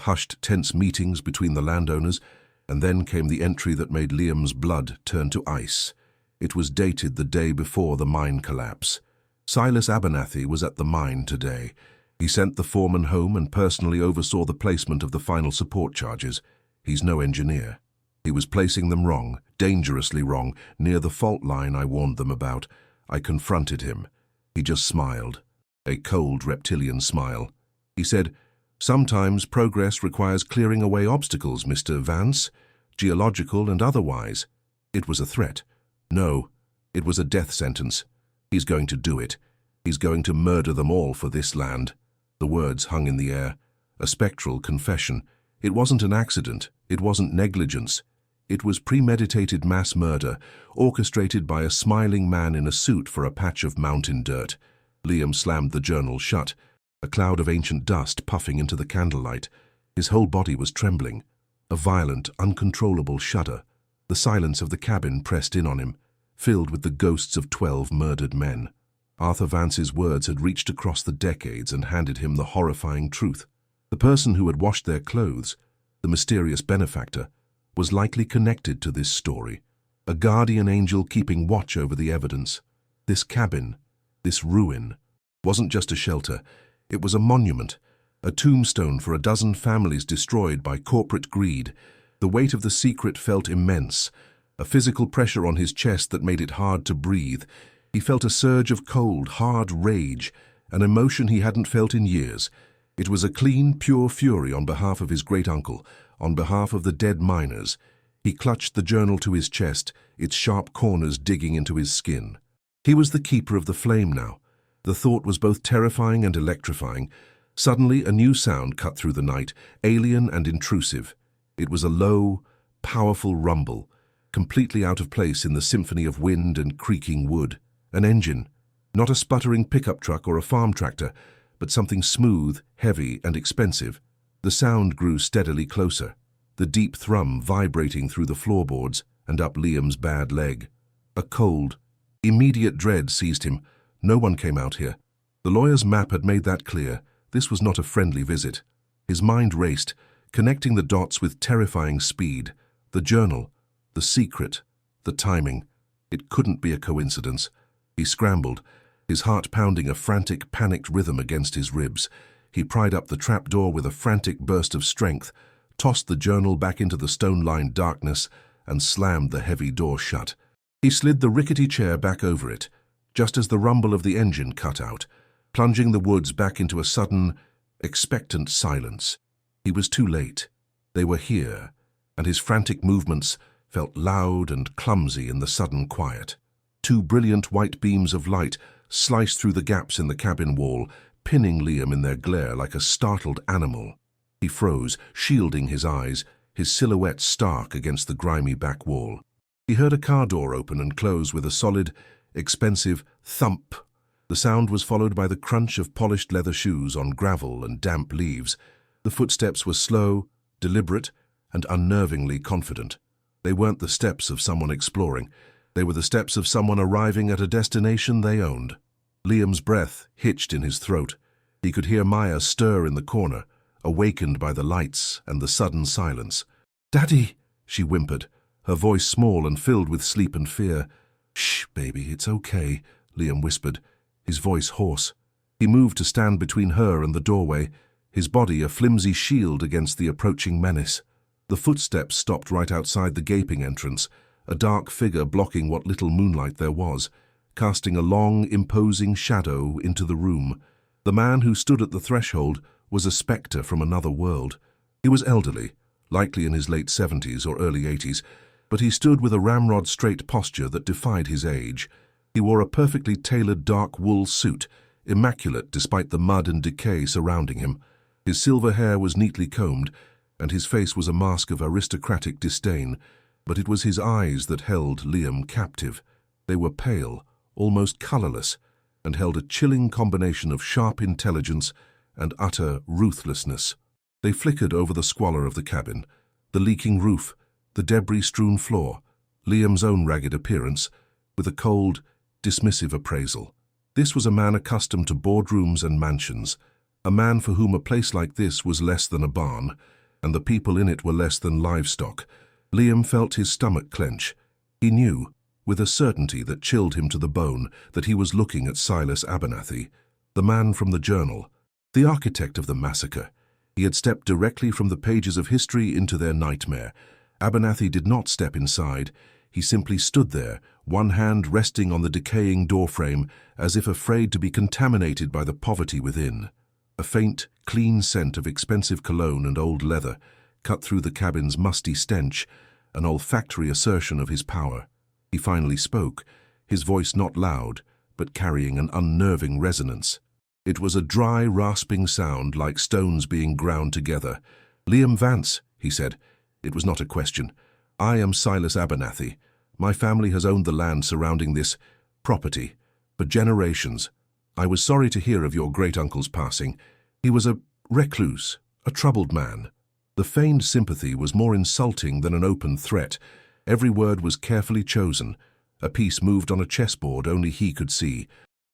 hushed, tense meetings between the landowners, and then came the entry that made Liam's blood turn to ice. It was dated the day before the mine collapse. Silas Abernathy was at the mine today. He sent the foreman home and personally oversaw the placement of the final support charges. He's no engineer. He was placing them wrong, dangerously wrong, near the fault line I warned them about. I confronted him. He just smiled. A cold reptilian smile. He said, "Sometimes progress requires clearing away obstacles, Mr. Vance, geological and otherwise." It was a threat. No, it was a death sentence. He's going to do it. He's going to murder them all for this land. The words hung in the air. A spectral confession. It wasn't an accident. It wasn't negligence. It was premeditated mass murder, orchestrated by a smiling man in a suit for a patch of mountain dirt. Liam slammed the journal shut, a cloud of ancient dust puffing into the candlelight. His whole body was trembling. A violent, uncontrollable shudder. The silence of the cabin pressed in on him, filled with the ghosts of 12 murdered men. Arthur Vance's words had reached across the decades and handed him the horrifying truth. The person who had washed their clothes, the mysterious benefactor, was likely connected to this story. A guardian angel keeping watch over the evidence. This cabin, this ruin, wasn't just a shelter. It was a monument, a tombstone for a dozen families destroyed by corporate greed. The weight of the secret felt immense, a physical pressure on his chest that made it hard to breathe. He felt a surge of cold, hard rage, an emotion he hadn't felt in years. It was a clean, pure fury on behalf of his great-uncle, on behalf of the dead miners. He clutched the journal to his chest, its sharp corners digging into his skin. He was the keeper of the flame now. The thought was both terrifying and electrifying. Suddenly, a new sound cut through the night, alien and intrusive. It was a low, powerful rumble, completely out of place in the symphony of wind and creaking wood. An engine, not a sputtering pickup truck or a farm tractor, but something smooth, heavy, and expensive. The sound grew steadily closer, the deep thrum vibrating through the floorboards and up Liam's bad leg. A cold, immediate dread seized him. No one came out here. The lawyer's map had made that clear. This was not a friendly visit. His mind raced, connecting the dots with terrifying speed. The journal, the secret, the timing. It couldn't be a coincidence. He scrambled, his heart pounding a frantic, panicked rhythm against his ribs. He pried up the trapdoor with a frantic burst of strength, tossed the journal back into the stone-lined darkness, and slammed the heavy door shut. He slid the rickety chair back over it, just as the rumble of the engine cut out, plunging the woods back into a sudden, expectant silence. He was too late. They were here, and his frantic movements felt loud and clumsy in the sudden quiet. Two brilliant white beams of light sliced through the gaps in the cabin wall, pinning Liam in their glare like a startled animal. He froze, shielding his eyes, his silhouette stark against the grimy back wall. He heard a car door open and close with a solid, expensive thump. The sound was followed by the crunch of polished leather shoes on gravel and damp leaves. The footsteps were slow, deliberate, and unnervingly confident. They weren't the steps of someone exploring. They were the steps of someone arriving at a destination they owned. Liam's breath hitched in his throat. He could hear Maya stir in the corner, awakened by the lights and the sudden silence. "Daddy," she whimpered, her voice small and filled with sleep and fear. "Shh, baby, it's okay," Liam whispered, his voice hoarse. He moved to stand between her and the doorway, his body a flimsy shield against the approaching menace. The footsteps stopped right outside the gaping entrance, a dark figure blocking what little moonlight there was, casting a long, imposing shadow into the room. The man who stood at the threshold was a spectre from another world. He was elderly, likely in his late 70s or early 80s, but he stood with a ramrod-straight posture that defied his age. He wore a perfectly tailored dark wool suit, immaculate despite the mud and decay surrounding him. His silver hair was neatly combed, and his face was a mask of aristocratic disdain, but it was his eyes that held Liam captive. They were pale, almost colorless, and held a chilling combination of sharp intelligence and utter ruthlessness. They flickered over the squalor of the cabin, the leaking roof, the debris-strewn floor, Liam's own ragged appearance, with a cold, dismissive appraisal. This was a man accustomed to boardrooms and mansions, a man for whom a place like this was less than a barn, and the people in it were less than livestock. Liam felt his stomach clench. He knew, with a certainty that chilled him to the bone, that he was looking at Silas Abernathy, the man from the journal, the architect of the massacre. He had stepped directly from the pages of history into their nightmare. Abernathy did not step inside. He simply stood there, one hand resting on the decaying doorframe, as if afraid to be contaminated by the poverty within. A faint, clean scent of expensive cologne and old leather cut through the cabin's musty stench, an olfactory assertion of his power. He finally spoke, his voice not loud, but carrying an unnerving resonance. It was a dry, rasping sound like stones being ground together. "Liam Vance," he said. It was not a question. "I am Silas Abernathy. My family has owned the land surrounding this property for generations. I was sorry to hear of your great-uncle's passing. He was a recluse, a troubled man." The feigned sympathy was more insulting than an open threat. Every word was carefully chosen, a piece moved on a chessboard only he could see.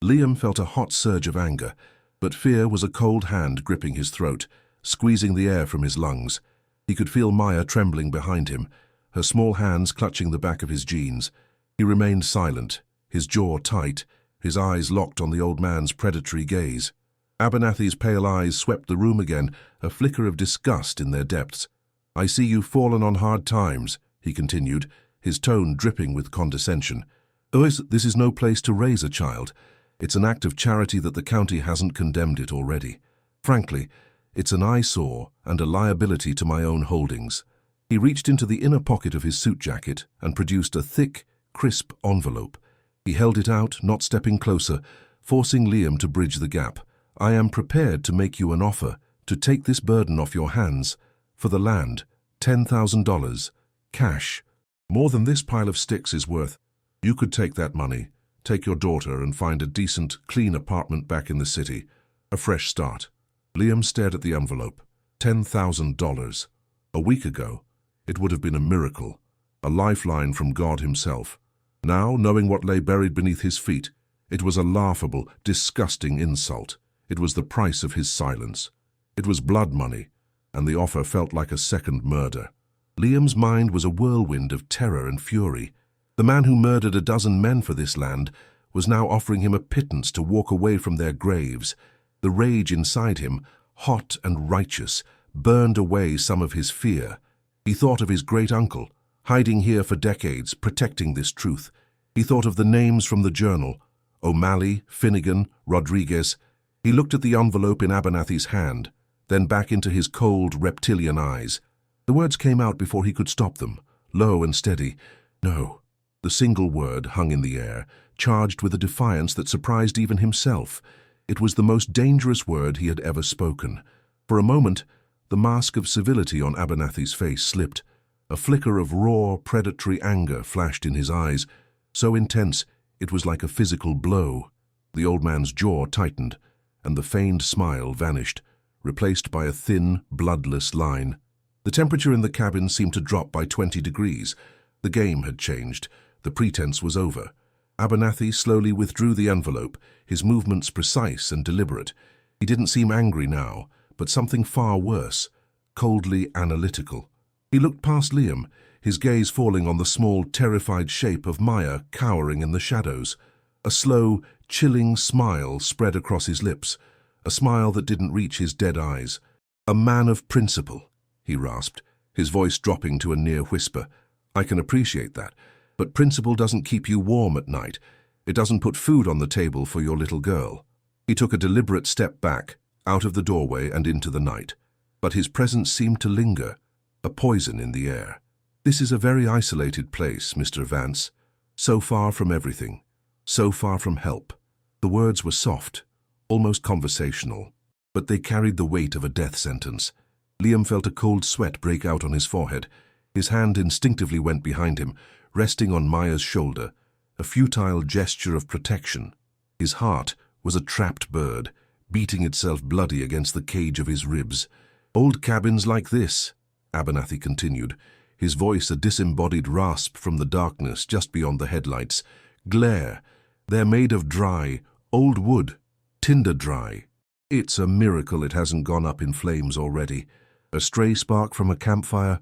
Liam felt a hot surge of anger, but fear was a cold hand gripping his throat, squeezing the air from his lungs. He could feel Maya trembling behind him, her small hands clutching the back of his jeans. He remained silent, his jaw tight, his eyes locked on the old man's predatory gaze. Abernathy's pale eyes swept the room again, a flicker of disgust in their depths. "I see you've fallen on hard times," he continued, his tone dripping with condescension. "This is no place to raise a child. It's an act of charity that the county hasn't condemned it already. Frankly, it's an eyesore and a liability to my own holdings." He reached into the inner pocket of his suit jacket and produced a thick, crisp envelope. He held it out, not stepping closer, forcing Liam to bridge the gap. "I am prepared to make you an offer to take this burden off your hands. For the land, $10,000, cash. More than this pile of sticks is worth. You could take that money, take your daughter and find a decent, clean apartment back in the city. A fresh start." Liam stared at the envelope. $10,000. A week ago, it would have been a miracle, a lifeline from God himself. Now, knowing what lay buried beneath his feet, it was a laughable, disgusting insult. It was the price of his silence. It was blood money, and the offer felt like a second murder. Liam's mind was a whirlwind of terror and fury. The man who murdered a dozen men for this land was now offering him a pittance to walk away from their graves. The rage inside him, hot and righteous, burned away some of his fear. He thought of his great-uncle, hiding here for decades, protecting this truth. He thought of the names from the journal: O'Malley, Finnegan, Rodriguez. He looked at the envelope in Abernathy's hand, then back into his cold, reptilian eyes. The words came out before he could stop them, low and steady. "No." The single word hung in the air, charged with a defiance that surprised even himself. It was the most dangerous word he had ever spoken. For a moment, the mask of civility on Abernathy's face slipped. A flicker of raw, predatory anger flashed in his eyes, so intense it was like a physical blow. The old man's jaw tightened, and the feigned smile vanished, replaced by a thin, bloodless line. The temperature in the cabin seemed to drop by 20 degrees. The game had changed. The pretense was over. Abernathy slowly withdrew the envelope, his movements precise and deliberate. He didn't seem angry now, but something far worse, coldly analytical. He looked past Liam, his gaze falling on the small, terrified shape of Maya cowering in the shadows. A slow, chilling smile spread across his lips, a smile that didn't reach his dead eyes. "A man of principle," he rasped, his voice dropping to a near whisper. "I can appreciate that, but principle doesn't keep you warm at night. It doesn't put food on the table for your little girl." He took a deliberate step back, out of the doorway and into the night. But his presence seemed to linger, a poison in the air. "This is a very isolated place, Mr. Vance. So far from everything. So far from help." The words were soft, almost conversational. but they carried the weight of a death sentence. Liam felt a cold sweat break out on his forehead. His hand instinctively went behind him, resting on Maya's shoulder, a futile gesture of protection. His heart was a trapped bird, beating itself bloody against the cage of his ribs. "Old cabins like this," Abernathy continued, his voice a disembodied rasp from the darkness just beyond the headlights. "Glare. They're made of dry, old wood, tinder dry. It's a miracle it hasn't gone up in flames already. A stray spark from a campfire,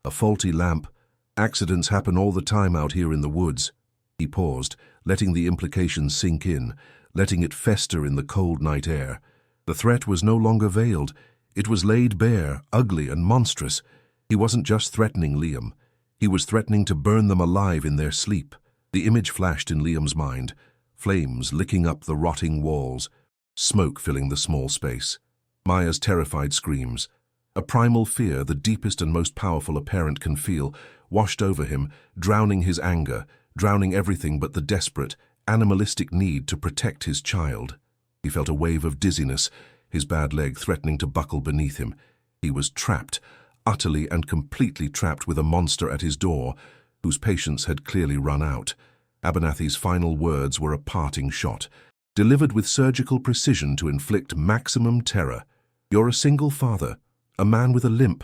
a faulty lamp. Accidents happen all the time out here in the woods." He paused, letting the implication sink in, letting it fester in the cold night air. The threat was no longer veiled. It was laid bare, ugly and monstrous. He wasn't just threatening Liam. He was threatening to burn them alive in their sleep. The image flashed in Liam's mind, flames licking up the rotting walls, smoke filling the small space. Maya's terrified screams. A primal fear, the deepest and most powerful a parent can feel, washed over him, drowning his anger, drowning everything but the desperate, animalistic need to protect his child. He felt a wave of dizziness, his bad leg threatening to buckle beneath him. He was trapped, utterly and completely trapped with a monster at his door, whose patience had clearly run out. Abernathy's final words were a parting shot, delivered with surgical precision to inflict maximum terror. "You're a single father, a man with a limp.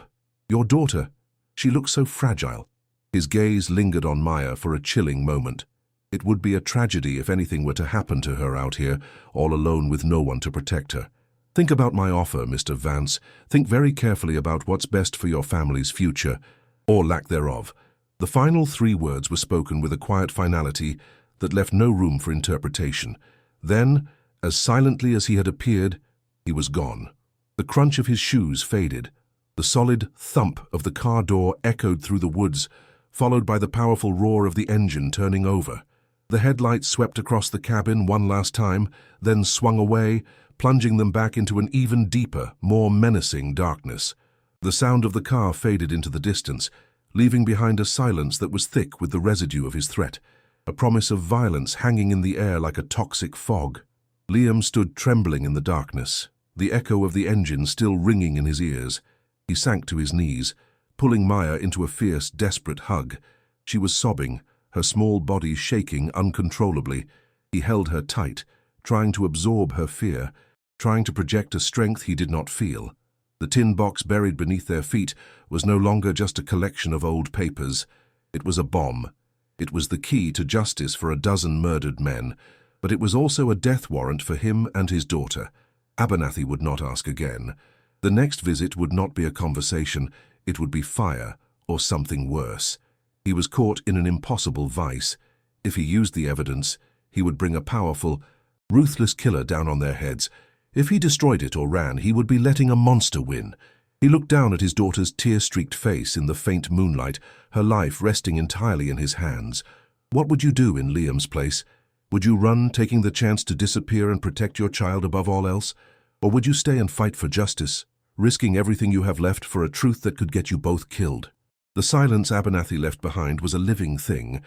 Your daughter, she looks so fragile." His gaze lingered on Maya for a chilling moment. It would be a tragedy if anything were to happen to her out here, all alone with no one to protect her. "Think about my offer, Mr. Vance. Think very carefully about what's best for your family's future, or lack thereof." The final 3 words were spoken with a quiet finality that left no room for interpretation. Then, as silently as he had appeared, he was gone. The crunch of his shoes faded. The solid thump of the car door echoed through the woods, followed by the powerful roar of the engine turning over. The headlights swept across the cabin one last time, then swung away, plunging them back into an even deeper, more menacing darkness. The sound of the car faded into the distance, leaving behind a silence that was thick with the residue of his threat, a promise of violence hanging in the air like a toxic fog. Liam stood trembling in the darkness, the echo of the engine still ringing in his ears. He sank to his knees, pulling Maya into a fierce, desperate hug. She was sobbing, her small body shaking uncontrollably. He held her tight, trying to absorb her fear, trying to project a strength he did not feel. The tin box buried beneath their feet was no longer just a collection of old papers. It was a bomb. It was the key to justice for a dozen murdered men, but it was also a death warrant for him and his daughter. Abernathy would not ask again. The next visit would not be a conversation. It would be fire, or something worse. He was caught in an impossible vice. If he used the evidence, he would bring a powerful, ruthless killer down on their heads. If he destroyed it or ran, he would be letting a monster win. He looked down at his daughter's tear-streaked face in the faint moonlight, her life resting entirely in his hands. What would you do in Liam's place? Would you run, taking the chance to disappear and protect your child above all else? Or would you stay and fight for justice, risking everything you have left for a truth that could get you both killed? The silence Abernathy left behind was a living thing,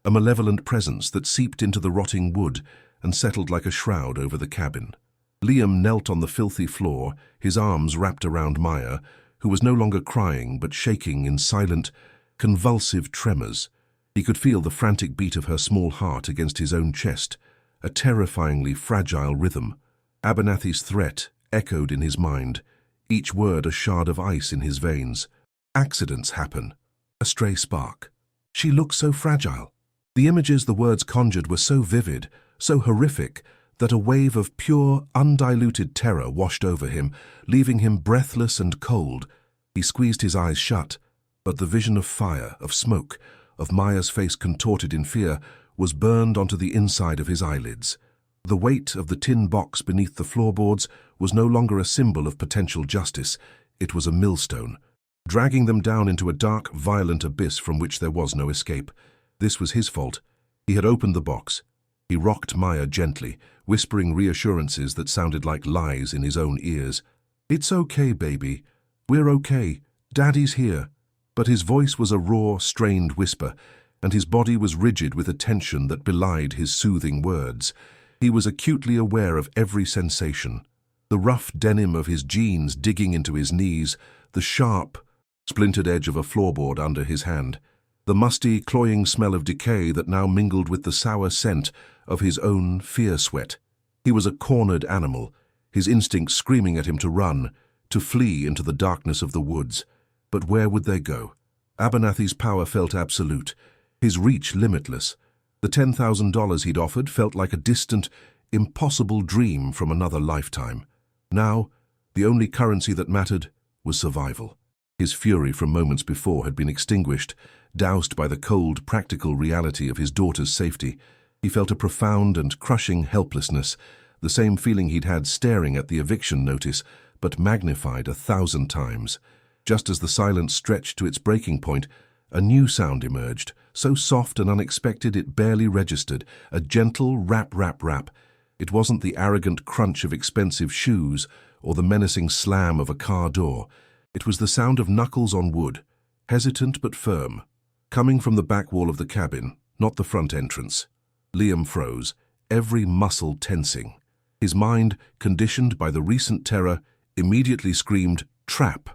a malevolent presence that seeped into the rotting wood and settled like a shroud over the cabin. Liam knelt on the filthy floor, his arms wrapped around Maya, who was no longer crying but shaking in silent, convulsive tremors. He could feel the frantic beat of her small heart against his own chest, a terrifyingly fragile rhythm. Abernathy's threat echoed in his mind, each word a shard of ice in his veins. Accidents happen. A stray spark. She looked so fragile. The images the words conjured were so vivid, so horrific, that a wave of pure, undiluted terror washed over him, leaving him breathless and cold. He squeezed his eyes shut, but the vision of fire, of smoke, of Maya's face contorted in fear, was burned onto the inside of his eyelids. The weight of the tin box beneath the floorboards was no longer a symbol of potential justice. It was a millstone, dragging them down into a dark, violent abyss from which there was no escape. This was his fault. He had opened the box. He rocked Maya gently, whispering reassurances that sounded like lies in his own ears. "It's okay, baby. We're okay. Daddy's here." But his voice was a raw, strained whisper, and his body was rigid with a tension that belied his soothing words. He was acutely aware of every sensation. the rough denim of his jeans digging into his knees, the sharp, splintered edge of a floorboard under his hand, the musty, cloying smell of decay that now mingled with the sour scent of his own fear sweat. He was a cornered animal, his instincts screaming at him to run, to flee into the darkness of the woods. But where would they go? Abernathy's power felt absolute, his reach limitless. The $10,000 he'd offered felt like a distant, impossible dream from another lifetime. Now, the only currency that mattered was survival. His fury from moments before had been extinguished, doused by the cold, practical reality of his daughter's safety. He felt a profound and crushing helplessness, the same feeling he'd had staring at the eviction notice, but magnified 1,000 times. Just as the silence stretched to its breaking point, a new sound emerged, so soft and unexpected it barely registered, a gentle rap, rap, rap. It wasn't the arrogant crunch of expensive shoes or the menacing slam of a car door. It was the sound of knuckles on wood, hesitant but firm, coming from the back wall of the cabin, not the front entrance. Liam froze, every muscle tensing. His mind, conditioned by the recent terror, immediately screamed, "Trap!"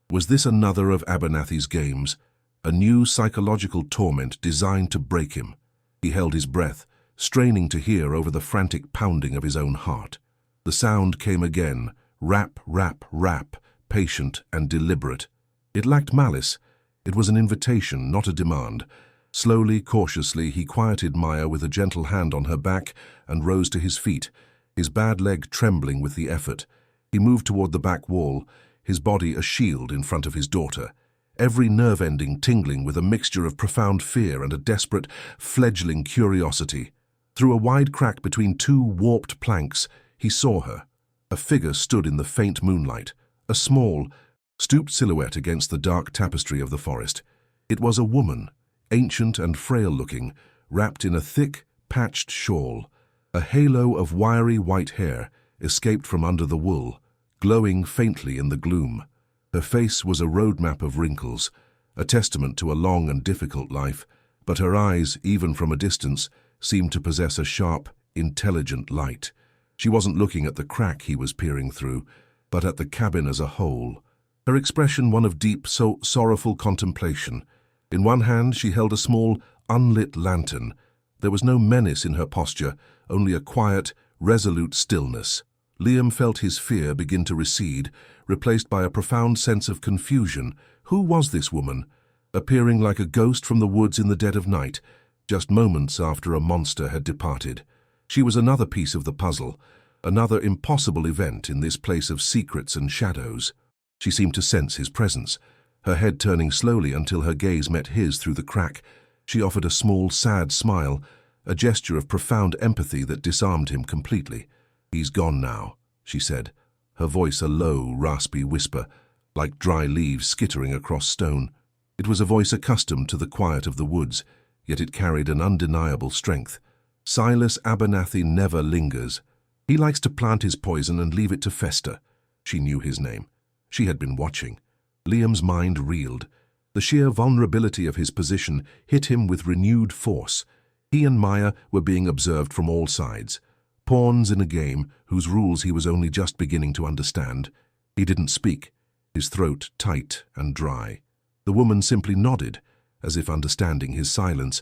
Was this another of Abernathy's games? A new psychological torment designed to break him? He held his breath, straining to hear over the frantic pounding of his own heart. The sound came again, rap, rap, rap, patient and deliberate. It lacked malice. It was an invitation, not a demand. Slowly, cautiously, he quieted Maya with a gentle hand on her back and rose to his feet, his bad leg trembling with the effort. He moved toward the back wall, his body a shield in front of his daughter, every nerve ending tingling with a mixture of profound fear and a desperate, fledgling curiosity. Through a wide crack between two warped planks, he saw her. A figure stood in the faint moonlight, a small, stooped silhouette against the dark tapestry of the forest. It was a woman, ancient and frail-looking, wrapped in a thick, patched shawl. A halo of wiry white hair escaped from under the wool, glowing faintly in the gloom. Her face was a roadmap of wrinkles, a testament to a long and difficult life, but her eyes, even from a distance, seemed to possess a sharp, intelligent light. She wasn't looking at the crack he was peering through, but at the cabin as a whole. Her expression one of deep, sorrowful contemplation. In one hand she held a small, unlit lantern. There was no menace in her posture, only a quiet, resolute stillness. Liam felt his fear begin to recede, replaced by a profound sense of confusion. Who was this woman, appearing like a ghost from the woods in the dead of night, just moments after a monster had departed? She was another piece of the puzzle, another impossible event in this place of secrets and shadows. She seemed to sense his presence, her head turning slowly until her gaze met his through the crack. She offered a small, sad smile, a gesture of profound empathy that disarmed him completely. "He's gone now," she said, her voice a low, raspy whisper, like dry leaves skittering across stone. It was a voice accustomed to the quiet of the woods, yet it carried an undeniable strength. Silas Abernathy never lingers. He likes to plant his poison and leave it to fester. She knew his name. She had been watching. Liam's mind reeled. The sheer vulnerability of his position hit him with renewed force. He and Maya were being observed from all sides, pawns in a game whose rules he was only just beginning to understand. He didn't speak, his throat tight and dry. The woman simply nodded, as if understanding his silence,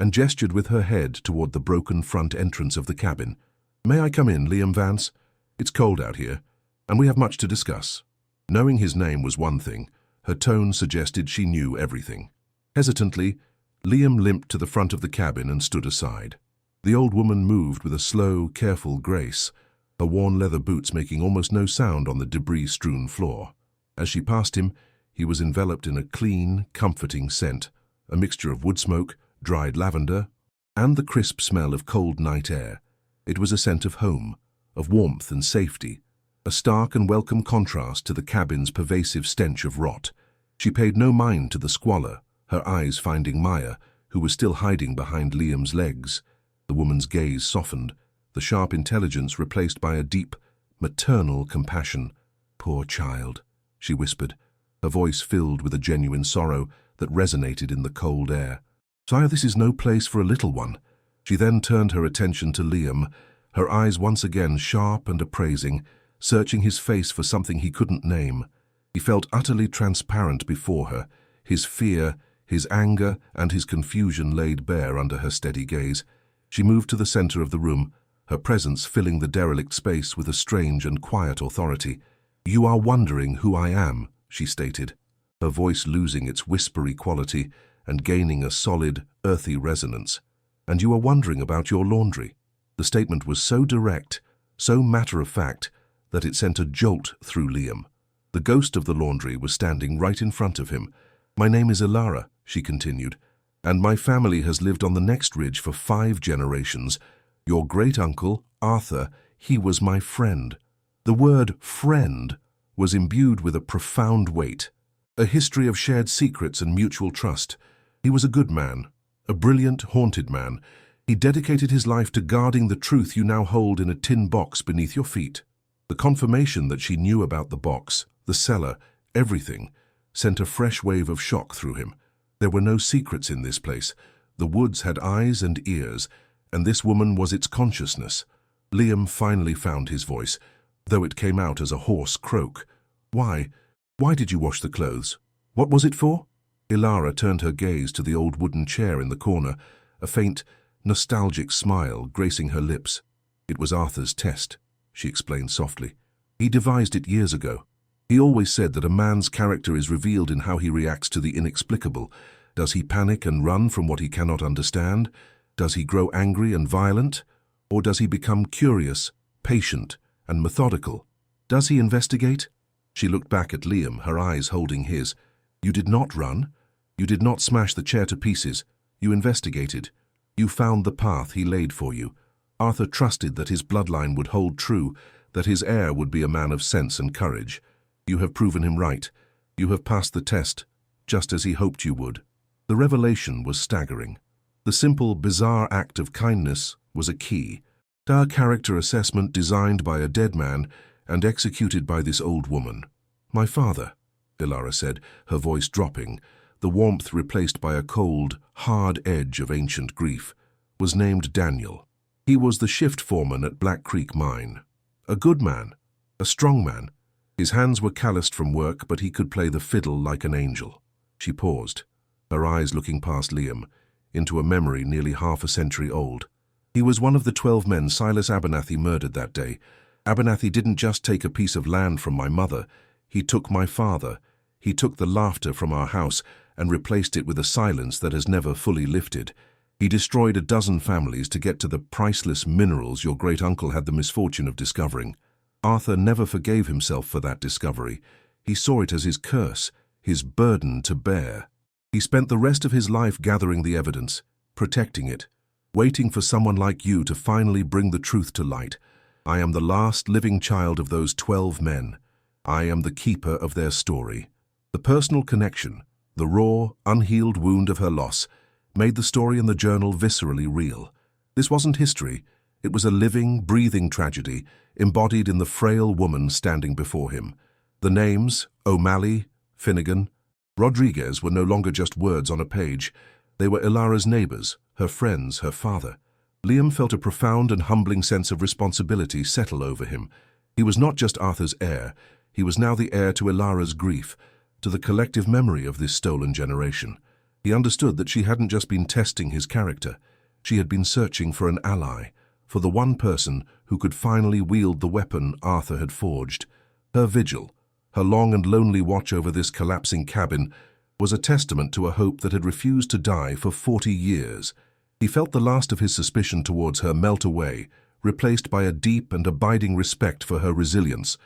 and gestured with her head toward the broken front entrance of the cabin. "May I come in, Liam Vance? It's cold out here, and we have much to discuss." Knowing his name was one thing, her tone suggested she knew everything. Hesitantly, Liam limped to the front of the cabin and stood aside. The old woman moved with a slow, careful grace, her worn leather boots making almost no sound on the debris-strewn floor. As she passed him, he was enveloped in a clean, comforting scent, a mixture of wood smoke, dried lavender, and the crisp smell of cold night air. It was a scent of home, of warmth and safety, a stark and welcome contrast to the cabin's pervasive stench of rot. She paid no mind to the squalor, her eyes finding Maya, who was still hiding behind Liam's legs. The woman's gaze softened, the sharp intelligence replaced by a deep, maternal compassion. "Poor child," she whispered, her voice filled with a genuine sorrow that resonated in the cold air. "Sire, this is no place for a little one." She then turned her attention to Liam, her eyes once again sharp and appraising, searching his face for something he couldn't name. He felt utterly transparent before her, his fear, his anger, and his confusion laid bare under her steady gaze. She moved to the center of the room, her presence filling the derelict space with a strange and quiet authority. "You are wondering who I am," she stated, her voice losing its whispery quality and gaining a solid, earthy resonance. "And you are wondering about your laundry." The statement was so direct, so matter-of-fact, that it sent a jolt through Liam. The ghost of the laundry was standing right in front of him. "My name is Ilara," she continued, "and my family has lived on the next ridge for 5 generations. Your great-uncle, Arthur, he was my friend." The word friend was imbued with a profound weight, a history of shared secrets and mutual trust. He was a good man, a brilliant, haunted man. He dedicated his life to guarding the truth you now hold in a tin box beneath your feet. The confirmation that she knew about the box, the cellar, everything, sent a fresh wave of shock through him. There were no secrets in this place. The woods had eyes and ears, and this woman was its consciousness. Liam finally found his voice, though it came out as a hoarse croak. "Why? Why did you wash the clothes? What was it for?" Ilara turned her gaze to the old wooden chair in the corner, a faint, nostalgic smile gracing her lips. "It was Arthur's test," she explained softly. "He devised it years ago. He always said that a man's character is revealed in how he reacts to the inexplicable. Does he panic and run from what he cannot understand? Does he grow angry and violent? Or does he become curious, patient, and methodical? Does he investigate?" She looked back at Liam, her eyes holding his. "You did not run. You did not smash the chair to pieces. You investigated. You found the path he laid for you. Arthur trusted that his bloodline would hold true, that his heir would be a man of sense and courage. You have proven him right. You have passed the test, just as he hoped you would." The revelation was staggering. The simple, bizarre act of kindness was a key. A character assessment designed by a dead man and executed by this old woman. "My father," Ilara said, her voice dropping, the warmth replaced by a cold, hard edge of ancient grief, was named Daniel. He was the shift foreman at Black Creek Mine. A good man, a strong man. His hands were calloused from work, but he could play the fiddle like an angel. She paused, her eyes looking past Liam, into a memory nearly half a century old. "He was one of the 12 men Silas Abernathy murdered that day. Abernathy didn't just take a piece of land from my mother. He took my father. He took the laughter from our house and replaced it with a silence that has never fully lifted. He destroyed a dozen families to get to the priceless minerals your great-uncle had the misfortune of discovering. Arthur never forgave himself for that discovery. He saw it as his curse, his burden to bear. He spent the rest of his life gathering the evidence, protecting it, waiting for someone like you to finally bring the truth to light. I am the last living child of those 12 men. I am the keeper of their story." The personal connection, the raw, unhealed wound of her loss, made the story in the journal viscerally real. This wasn't history. It was a living, breathing tragedy, embodied in the frail woman standing before him. The names, O'Malley, Finnegan, Rodriguez, were no longer just words on a page. They were Ilara's neighbors, her friends, her father. Liam felt a profound and humbling sense of responsibility settle over him. He was not just Arthur's heir. He was now the heir to Ilara's grief, to the collective memory of this stolen generation. He understood that she hadn't just been testing his character. She had been searching for an ally, for the one person who could finally wield the weapon Arthur had forged. Her vigil, her long and lonely watch over this collapsing cabin, was a testament to a hope that had refused to die for 40 years. He felt the last of his suspicion towards her melt away, replaced by a deep and abiding respect for her resilience,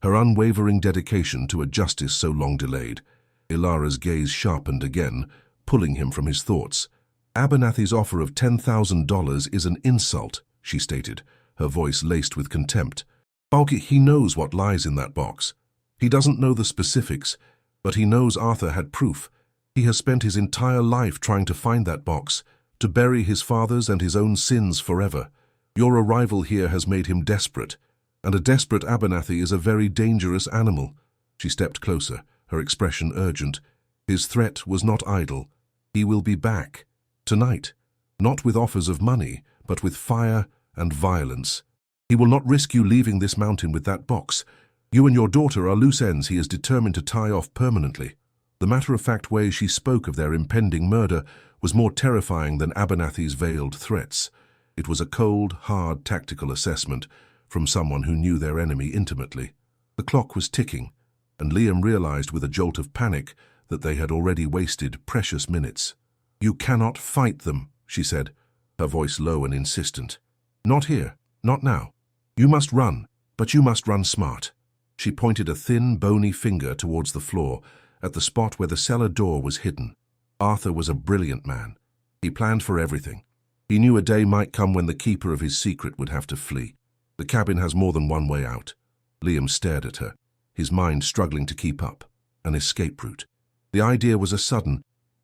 her unwavering dedication to a justice so long delayed. Ilara's gaze sharpened again, pulling him from his thoughts. "Abernathy's offer of $10,000 is an insult," she stated, her voice laced with contempt. "Balky, he knows what lies in that box. He doesn't know the specifics, but he knows Arthur had proof. He has spent his entire life trying to find that box, to bury his father's and his own sins forever. Your arrival here has made him desperate, and a desperate Abernathy is a very dangerous animal." She stepped closer, her expression urgent. "His threat was not idle. He will be back. Tonight. Not with offers of money, but with fire and violence. He will not risk you leaving this mountain with that box. You and your daughter are loose ends he is determined to tie off permanently." The matter-of-fact way she spoke of their impending murder was more terrifying than Abernathy's veiled threats. It was a cold, hard, tactical assessment from someone who knew their enemy intimately. The clock was ticking, and Liam realized with a jolt of panic that they had already wasted precious minutes. "You cannot fight them," she said, her voice low and insistent. "Not here, not now. You must run, but you must run smart." She pointed a thin, bony finger towards the floor, at the spot where the cellar door was hidden. Arthur was a brilliant man. He planned for everything. He knew a day might come when the keeper of his secret would have to flee. "The cabin has more than one way out." Liam stared at her, his mind struggling to keep up. An escape route. The idea was a sudden,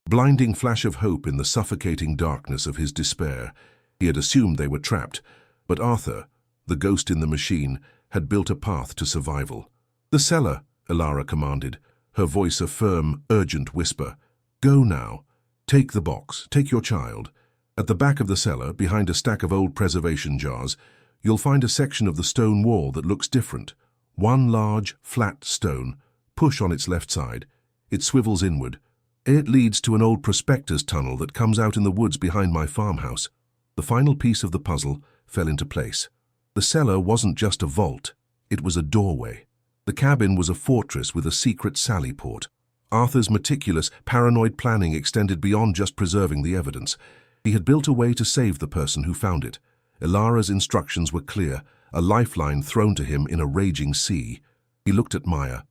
blinding flash of hope in the suffocating darkness of his despair. He had assumed they were trapped, but Arthur, the ghost in the machine, had built a path to survival. "The cellar," Elara commanded, her voice a firm, urgent whisper. "Go now. Take the box. Take your child. At the back of the cellar, behind a stack of old preservation jars, you'll find a section of the stone wall that looks different. One large, flat stone. Push on its left side. It swivels inward. It leads to an old prospector's tunnel that comes out in the woods behind my farmhouse." The final piece of the puzzle fell into place. The cellar wasn't just a vault. It was a doorway. The cabin was a fortress with a secret sally port. Arthur's meticulous, paranoid planning extended beyond just preserving the evidence. He had built a way to save the person who found it. Elara's instructions were clear, a lifeline thrown to him in a raging sea. He looked at Maya,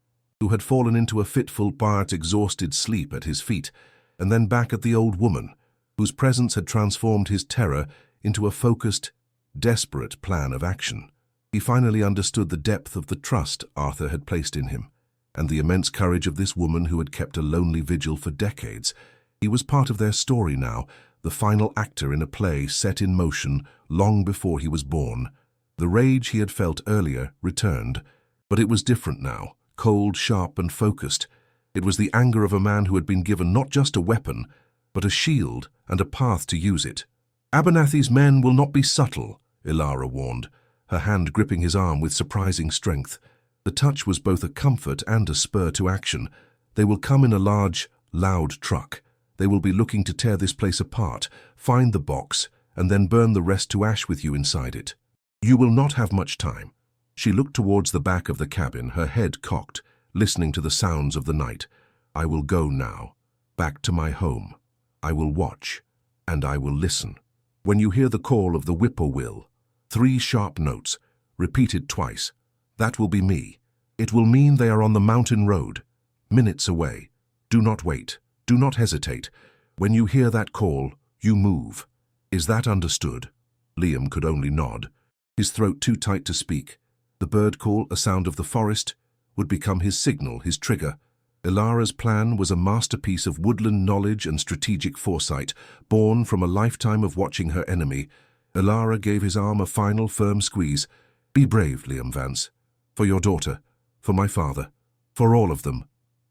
who had fallen into a fitful but exhausted sleep at his feet, and then back at the old woman, whose presence had transformed his terror into a focused, desperate plan of action. He finally understood the depth of the trust Arthur had placed in him, and the immense courage of this woman who had kept a lonely vigil for decades. He was part of their story now, the final actor in a play set in motion long before he was born. The rage he had felt earlier returned, but it was different now, cold, sharp, and focused. It was the anger of a man who had been given not just a weapon, but a shield and a path to use it. "Abernathy's men will not be subtle," Elara warned, her hand gripping his arm with surprising strength. The touch was both a comfort and a spur to action. "They will come in a large, loud truck. They will be looking to tear this place apart, find the box, and then burn the rest to ash with you inside it. You will not have much time." She looked towards the back of the cabin, her head cocked, listening to the sounds of the night. "I will go now, back to my home. I will watch, and I will listen. When you hear the call of the whippoorwill, 3 sharp notes, repeated twice, that will be me. It will mean they are on the mountain road, minutes away. Do not wait. Do not hesitate. When you hear that call, you move. Is that understood?" Liam could only nod, his throat too tight to speak. The bird call, a sound of the forest, would become his signal, his trigger. Elara's plan was a masterpiece of woodland knowledge and strategic foresight, born from a lifetime of watching her enemy. Elara gave his arm a final firm squeeze. "Be brave, Liam Vance. For your daughter, for my father, for all of them."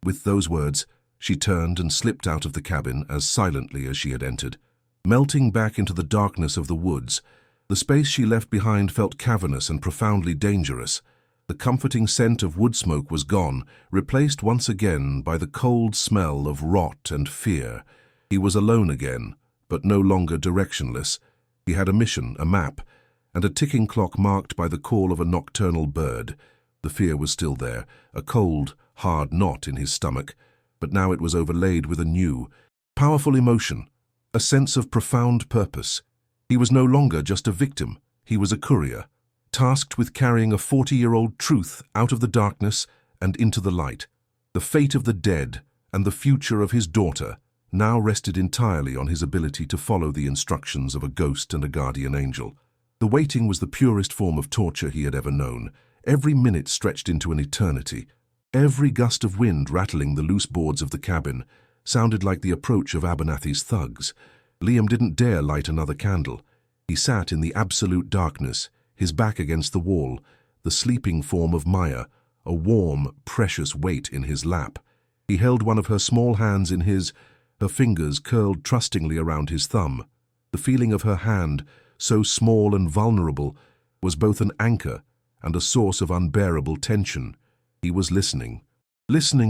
With those words, she turned and slipped out of the cabin as silently as she had entered. Melting back into the darkness of the woods, the space she left behind felt cavernous and profoundly dangerous. The comforting scent of wood smoke was gone, replaced once again by the cold smell of rot and fear. He was alone again, but no longer directionless. He had a mission, a map, and a ticking clock marked by the call of a nocturnal bird. The fear was still there, a cold, hard knot in his stomach, but now it was overlaid with a new, powerful emotion, a sense of profound purpose. He was no longer just a victim, he was a courier, tasked with carrying a 40-year-old truth out of the darkness and into the light. The fate of the dead and the future of his daughter now rested entirely on his ability to follow the instructions of a ghost and a guardian angel. The waiting was the purest form of torture he had ever known. Every minute stretched into an eternity. Every gust of wind rattling the loose boards of the cabin sounded like the approach of Abernathy's thugs. Liam didn't dare light another candle. He sat in the absolute darkness, his back against the wall, the sleeping form of Maya, a warm, precious weight in his lap. He held one of her small hands in his, her fingers curled trustingly around his thumb. The feeling of her hand, so small and vulnerable, was both an anchor and a source of unbearable tension. He was listening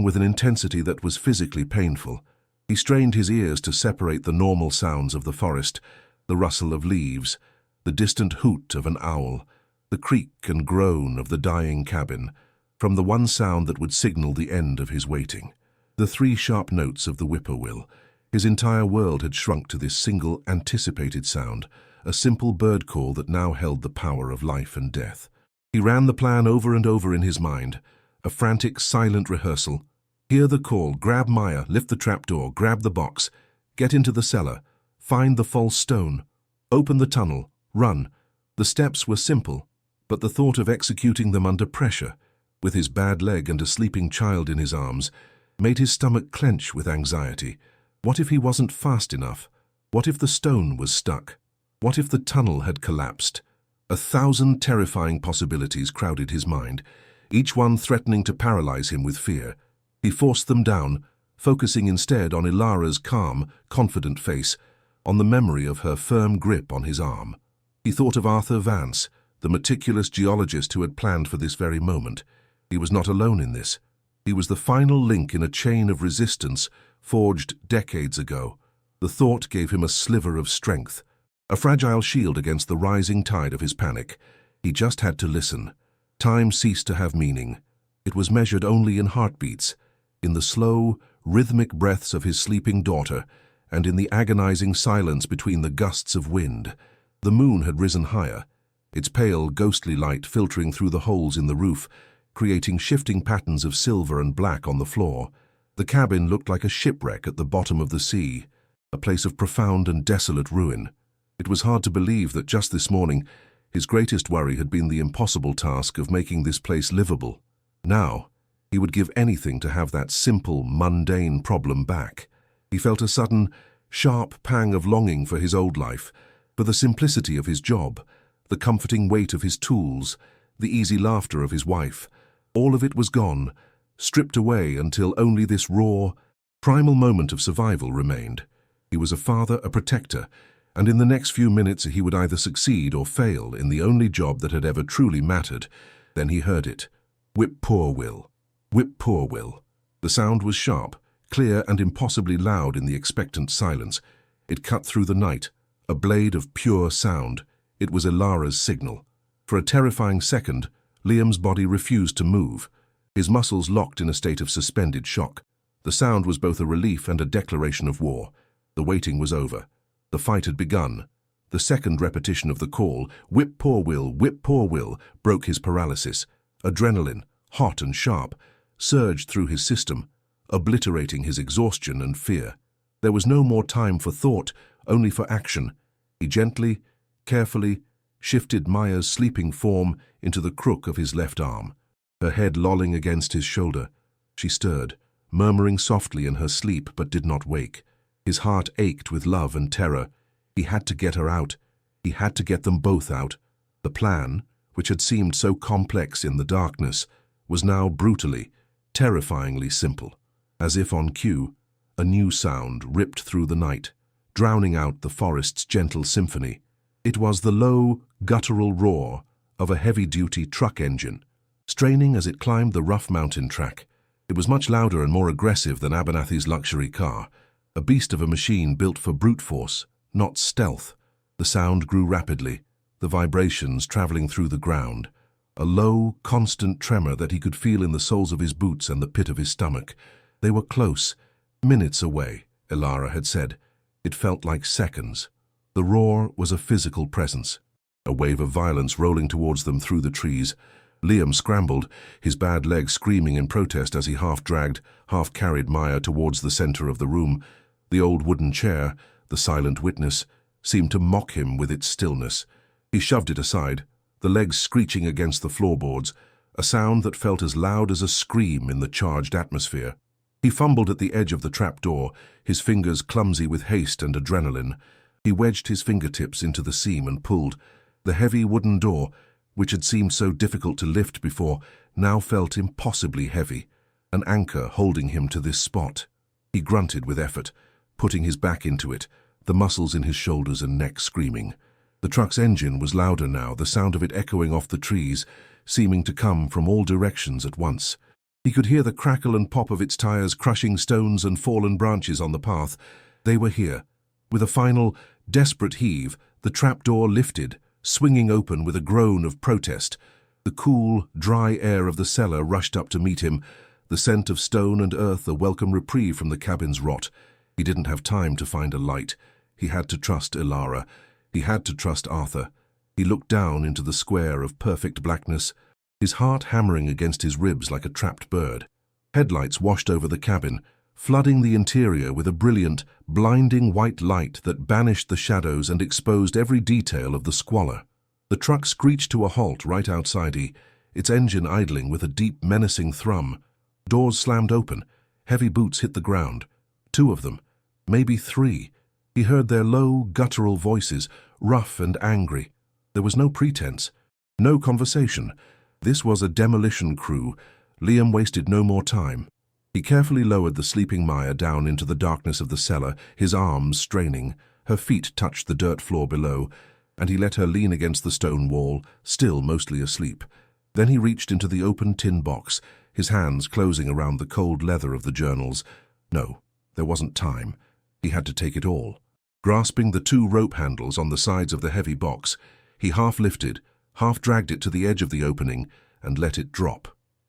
with an intensity that was physically painful. He strained his ears to separate the normal sounds of the forest, the rustle of leaves, the distant hoot of an owl, the creak and groan of the dying cabin, from the one sound that would signal the end of his waiting. The 3 sharp notes of the whippoorwill. His entire world had shrunk to this single, anticipated sound, a simple bird call that now held the power of life and death. He ran the plan over and over in his mind, a frantic, silent rehearsal. Hear the call, grab Maya, lift the trapdoor, grab the box, get into the cellar, find the false stone, open the tunnel, run. The steps were simple, but the thought of executing them under pressure, with his bad leg and a sleeping child in his arms, made his stomach clench with anxiety. What if he wasn't fast enough? What if the stone was stuck? What if the tunnel had collapsed? 1,000 terrifying possibilities crowded his mind, each one threatening to paralyze him with fear. He forced them down, focusing instead on Ilara's calm, confident face, on the memory of her firm grip on his arm. He thought of Arthur Vance, the meticulous geologist who had planned for this very moment. He was not alone in this. He was the final link in a chain of resistance forged decades ago. The thought gave him a sliver of strength, a fragile shield against the rising tide of his panic. He just had to listen. Time ceased to have meaning. It was measured only in heartbeats, in the slow, rhythmic breaths of his sleeping daughter, and in the agonizing silence between the gusts of wind. The moon had risen higher, its pale, ghostly light filtering through the holes in the roof, creating shifting patterns of silver and black on the floor. The cabin looked like a shipwreck at the bottom of the sea, a place of profound and desolate ruin. It was hard to believe that just this morning, his greatest worry had been the impossible task of making this place livable. Now, he would give anything to have that simple, mundane problem back. He felt a sudden, sharp pang of longing for his old life, for the simplicity of his job, the comforting weight of his tools, the easy laughter of his wife. All of it was gone, stripped away until only this raw, primal moment of survival remained. He was a father, a protector, and in the next few minutes he would either succeed or fail in the only job that had ever truly mattered. Then he heard it. Whip poor Will. Whip poor Will. The sound was sharp, clear and impossibly loud in the expectant silence. It cut through the night, a blade of pure sound. It was Ilara's signal. For a terrifying second, Liam's body refused to move, his muscles locked in a state of suspended shock. The sound was both a relief and a declaration of war. The waiting was over. The fight had begun. The second repetition of the call, whip poor Will, broke his paralysis. Adrenaline, hot and sharp, surged through his system, obliterating his exhaustion and fear. There was no more time for thought, only for action. He gently, carefully, shifted Maya's sleeping form into the crook of his left arm, her head lolling against his shoulder. She stirred, murmuring softly in her sleep but did not wake. His heart ached with love and terror. He had to get her out. He had to get them both out. The plan, which had seemed so complex in the darkness, was now brutally, terrifyingly simple. As if on cue, a new sound ripped through the night, drowning out the forest's gentle symphony. It was the low, guttural roar of a heavy-duty truck engine, straining as it climbed the rough mountain track. It was much louder and more aggressive than Abernathy's luxury car, a beast of a machine built for brute force, not stealth. The sound grew rapidly, the vibrations traveling through the ground, a low, constant tremor that he could feel in the soles of his boots and the pit of his stomach. They were close, minutes away, Ilara had said. It felt like seconds. The roar was a physical presence, a wave of violence rolling towards them through the trees. Liam scrambled, his bad leg screaming in protest as he half-dragged, half-carried Maya towards the center of the room. The old wooden chair, the silent witness, seemed to mock him with its stillness. He shoved it aside, the legs screeching against the floorboards, a sound that felt as loud as a scream in the charged atmosphere. He fumbled at the edge of the trapdoor, his fingers clumsy with haste and adrenaline. He wedged his fingertips into the seam and pulled. The heavy wooden door, which had seemed so difficult to lift before, now felt impossibly heavy, an anchor holding him to this spot. He grunted with effort, putting his back into it, the muscles in his shoulders and neck screaming. The truck's engine was louder now, the sound of it echoing off the trees, seeming to come from all directions at once. He could hear the crackle and pop of its tires crushing stones and fallen branches on the path. They were here. With a final, desperate heave, the trapdoor lifted, swinging open with a groan of protest. The cool, dry air of the cellar rushed up to meet him, the scent of stone and earth a welcome reprieve from the cabin's rot. He didn't have time to find a light. He had to trust Ilara. He had to trust Arthur. He looked down into the square of perfect blackness, his heart hammering against his ribs like a trapped bird. Headlights washed over the cabin, flooding the interior with a brilliant, blinding white light that banished the shadows and exposed every detail of the squalor. The truck screeched to a halt right outside its engine idling with a deep, menacing thrum. Doors slammed open. Heavy boots hit the ground. 2 of them, maybe 3. He heard their low, guttural voices, rough and angry. There was no pretense, no conversation. This was a demolition crew. Liam wasted no more time. He carefully lowered the sleeping Maya down into the darkness of the cellar, his arms straining. Her feet touched the dirt floor below, and he let her lean against the stone wall, still mostly asleep. Then he reached into the open tin box, his hands closing around the cold leather of the journals. No, there wasn't time. He had to take it all. Grasping the 2 rope handles on the sides of the heavy box, he half lifted, half dragged it to the edge of the opening, and let it drop.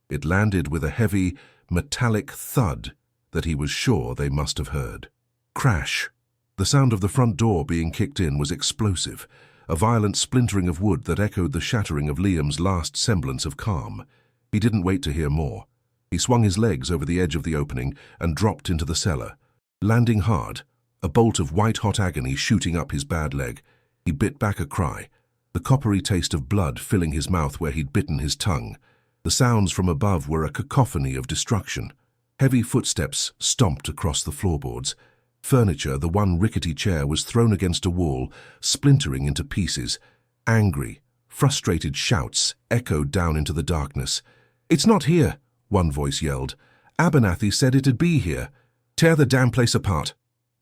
It landed with a heavy, metallic thud that he was sure they must have heard. Crash! The sound of the front door being kicked in was explosive, a violent splintering of wood that echoed the shattering of Liam's last semblance of calm. He didn't wait to hear more. He swung his legs over the edge of the opening and dropped into the cellar. Landing hard, a bolt of white-hot agony shooting up his bad leg, he bit back a cry, the coppery taste of blood filling his mouth where he'd bitten his tongue. The sounds from above were a cacophony of destruction. Heavy footsteps stomped across the floorboards. Furniture, the one rickety chair, was thrown against a wall, splintering into pieces. Angry, frustrated shouts echoed down into the darkness. "It's not here," one voice yelled. "Abernathy said it'd be here. Tear the damn place apart."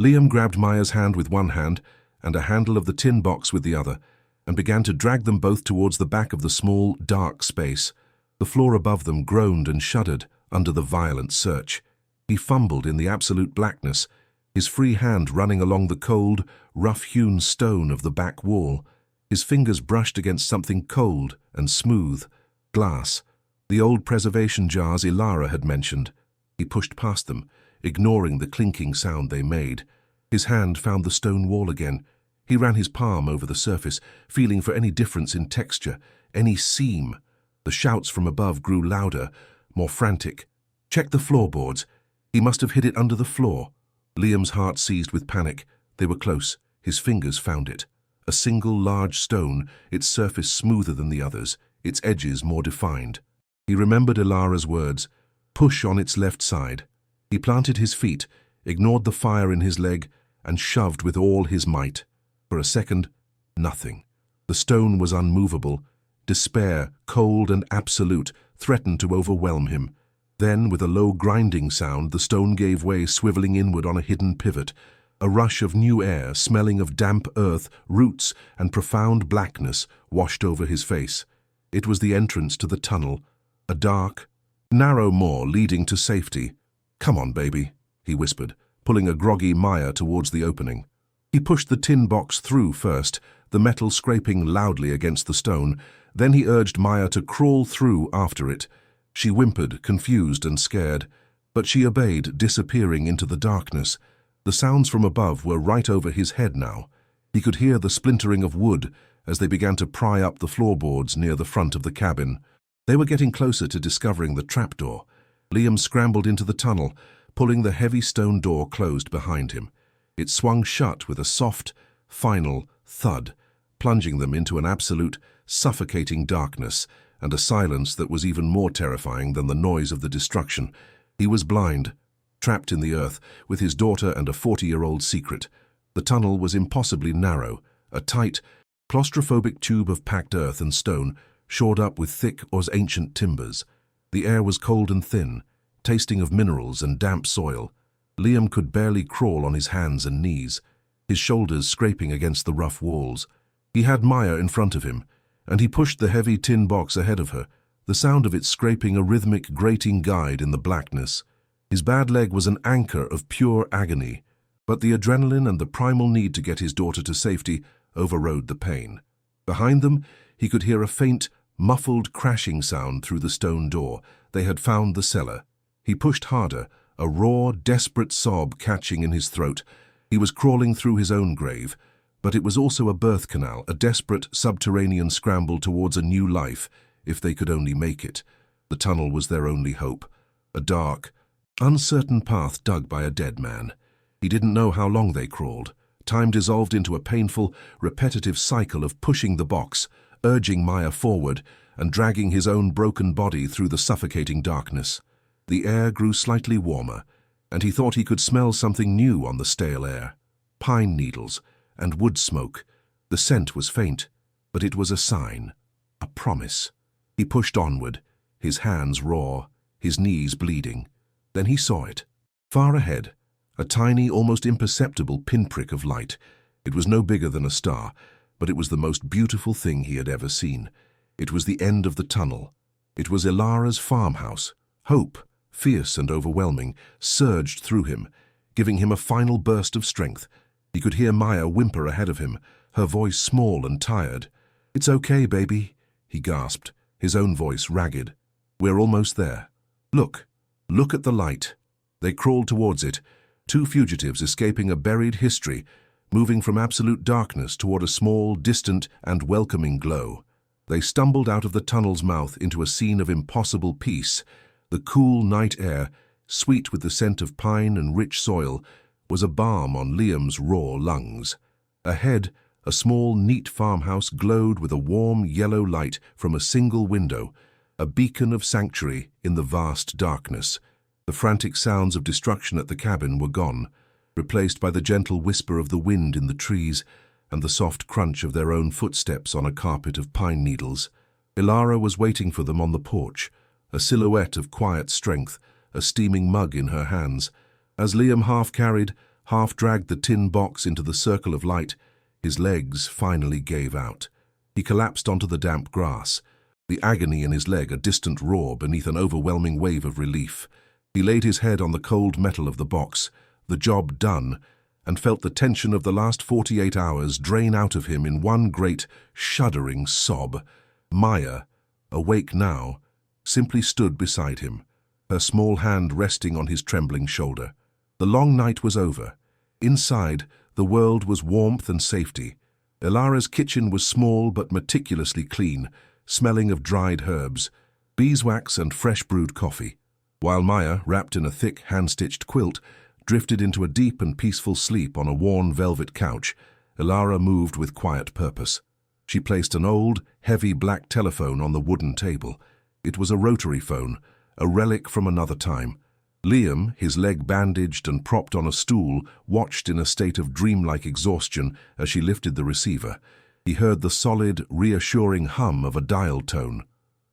Liam grabbed Maya's hand with one hand and a handle of the tin box with the other, and began to drag them both towards the back of the small, dark space. The floor above them groaned and shuddered under the violent search. He fumbled in the absolute blackness, his free hand running along the cold, rough-hewn stone of the back wall. His fingers brushed against something cold and smooth. Glass. The old preservation jars Ilara had mentioned. He pushed past them, ignoring the clinking sound they made. His hand found the stone wall again. He ran his palm over the surface, feeling for any difference in texture, any seam. The shouts from above grew louder, more frantic. "Check the floorboards. He must have hid it under the floor." Liam's heart seized with panic. They were close. His fingers found it. A single large stone, its surface smoother than the others, its edges more defined. He remembered Ilara's words, "Push on its left side." He planted his feet, ignored the fire in his leg, and shoved with all his might. For a second, nothing. The stone was unmovable. Despair, cold and absolute, threatened to overwhelm him. Then, with a low grinding sound, the stone gave way, swiveling inward on a hidden pivot. A rush of new air, smelling of damp earth, roots, and profound blackness, washed over his face. It was the entrance to the tunnel, a dark, narrow moor leading to safety. "Come on, baby," he whispered, pulling a groggy Maya towards the opening. He pushed the tin box through first, the metal scraping loudly against the stone. Then he urged Maya to crawl through after it. She whimpered, confused and scared, but she obeyed, disappearing into the darkness. The sounds from above were right over his head now. He could hear the splintering of wood as they began to pry up the floorboards near the front of the cabin. They were getting closer to discovering the trapdoor. Liam scrambled into the tunnel, pulling the heavy stone door closed behind him. It swung shut with a soft, final thud, plunging them into an absolute, suffocating darkness and a silence that was even more terrifying than the noise of the destruction. He was blind, trapped in the earth, with his daughter and a 40-year-old secret. The tunnel was impossibly narrow, a tight, claustrophobic tube of packed earth and stone, shored up with thick or ancient timbers. The air was cold and thin, tasting of minerals and damp soil. Liam could barely crawl on his hands and knees, his shoulders scraping against the rough walls. He had Maya in front of him, and he pushed the heavy tin box ahead of her, the sound of it scraping a rhythmic, grating guide in the blackness. His bad leg was an anchor of pure agony, but the adrenaline and the primal need to get his daughter to safety overrode the pain. Behind them, he could hear a faint, muffled crashing sound through the stone door. They had found the cellar. He pushed harder, a raw, desperate sob catching in his throat. He was crawling through his own grave, but it was also a birth canal, a desperate subterranean scramble towards a new life, if they could only make it. The tunnel was their only hope, a dark, uncertain path dug by a dead man. He didn't know how long they crawled. Time dissolved into a painful, repetitive cycle of pushing the box, urging Maya forward, and dragging his own broken body through the suffocating darkness. The air grew slightly warmer, and he thought he could smell something new on the stale air. Pine needles and wood smoke. The scent was faint, but it was a sign, a promise. He pushed onward, his hands raw, his knees bleeding. Then he saw it. Far ahead, a tiny, almost imperceptible pinprick of light. It was no bigger than a star, but it was the most beautiful thing he had ever seen. It was the end of the tunnel. It was Ilara's farmhouse. Hope, fierce and overwhelming, surged through him, giving him a final burst of strength. He could hear Maya whimper ahead of him, her voice small and tired. "It's okay, baby," he gasped, his own voice ragged. "We're almost there. Look at the light." They crawled towards it, two fugitives escaping a buried history, moving from absolute darkness toward a small, distant, and welcoming glow. They stumbled out of the tunnel's mouth into a scene of impossible peace. The cool night air, sweet with the scent of pine and rich soil, was a balm on Liam's raw lungs. Ahead, a small, neat farmhouse glowed with a warm yellow light from a single window, a beacon of sanctuary in the vast darkness. The frantic sounds of destruction at the cabin were gone, replaced by the gentle whisper of the wind in the trees and the soft crunch of their own footsteps on a carpet of pine needles. Ilara was waiting for them on the porch, a silhouette of quiet strength, a steaming mug in her hands. As Liam half-carried, half-dragged the tin box into the circle of light, his legs finally gave out. He collapsed onto the damp grass, the agony in his leg a distant roar beneath an overwhelming wave of relief. He laid his head on the cold metal of the box, the job done, and felt the tension of the last 48 hours drain out of him in one great, shuddering sob. Maya, awake now, simply stood beside him, her small hand resting on his trembling shoulder. The long night was over. Inside, the world was warmth and safety. Ilara's kitchen was small but meticulously clean, smelling of dried herbs, beeswax and fresh brewed coffee. While Maya, wrapped in a thick hand-stitched quilt, drifted into a deep and peaceful sleep on a worn velvet couch, Ilara moved with quiet purpose. She placed an old, heavy black telephone on the wooden table. It was a rotary phone, a relic from another time. Liam, his leg bandaged and propped on a stool, watched in a state of dreamlike exhaustion as she lifted the receiver. He heard the solid, reassuring hum of a dial tone.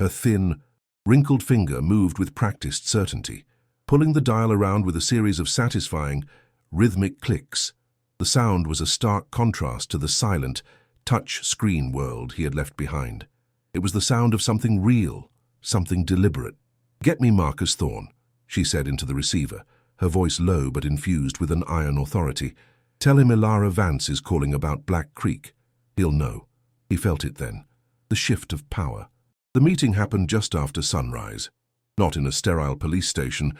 Her thin, wrinkled finger moved with practiced certainty, pulling the dial around with a series of satisfying, rhythmic clicks. The sound was a stark contrast to the silent, touch-screen world he had left behind. It was the sound of something real, something deliberate. "Get me Marcus Thorne," she said into the receiver, her voice low but infused with an iron authority. "Tell him Ilara Vance is calling about Black Creek. He'll know." He felt it then, the shift of power. The meeting happened just after sunrise, not in a sterile police station,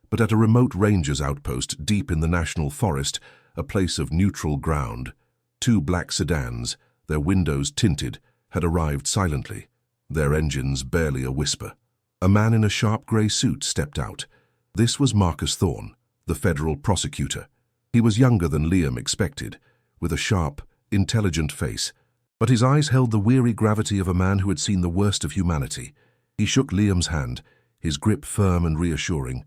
but at a remote ranger's outpost deep in the national forest, a place of neutral ground. Two black sedans, their windows tinted, had arrived silently, their engines barely a whisper. A man in a sharp grey suit stepped out. This was Marcus Thorne, the federal prosecutor. He was younger than Liam expected, with a sharp, intelligent face, but his eyes held the weary gravity of a man who had seen the worst of humanity. He shook Liam's hand, his grip firm and reassuring.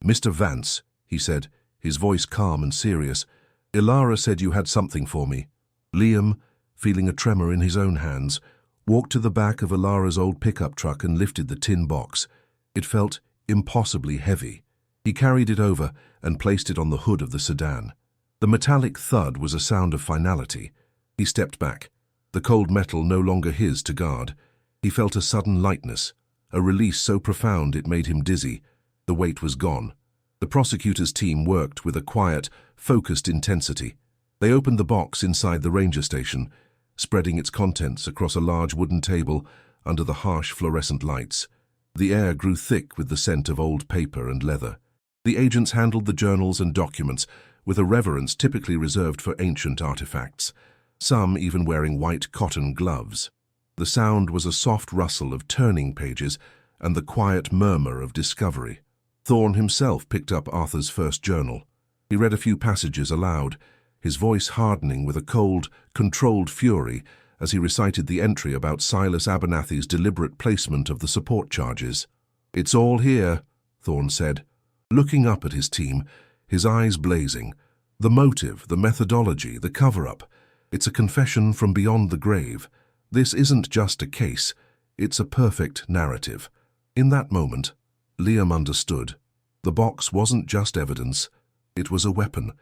"Mr. Vance," he said, his voice calm and serious, "Ilara said you had something for me." Liam, feeling a tremor in his own hands, walked to the back of Ilara's old pickup truck and lifted the tin box. It felt impossibly heavy. He carried it over and placed it on the hood of the sedan. The metallic thud was a sound of finality. He stepped back. The cold metal no longer his to guard. He felt a sudden lightness, a release so profound it made him dizzy. The weight was gone. The prosecutor's team worked with a quiet, focused intensity. They opened the box inside the ranger station, spreading its contents across a large wooden table under the harsh fluorescent lights. The air grew thick with the scent of old paper and leather. The agents handled the journals and documents with a reverence typically reserved for ancient artifacts, some even wearing white cotton gloves. The sound was a soft rustle of turning pages and the quiet murmur of discovery. Thorne himself picked up Arthur's first journal. He read a few passages aloud, his voice hardening with a cold, controlled fury as he recited the entry about Silas Abernathy's deliberate placement of the support charges. "It's all here," Thorne said, looking up at his team, his eyes blazing. "The motive, the methodology, the cover-up. It's a confession from beyond the grave. This isn't just a case, it's a perfect narrative." In that moment, Liam understood. The box wasn't just evidence, it was a weapon,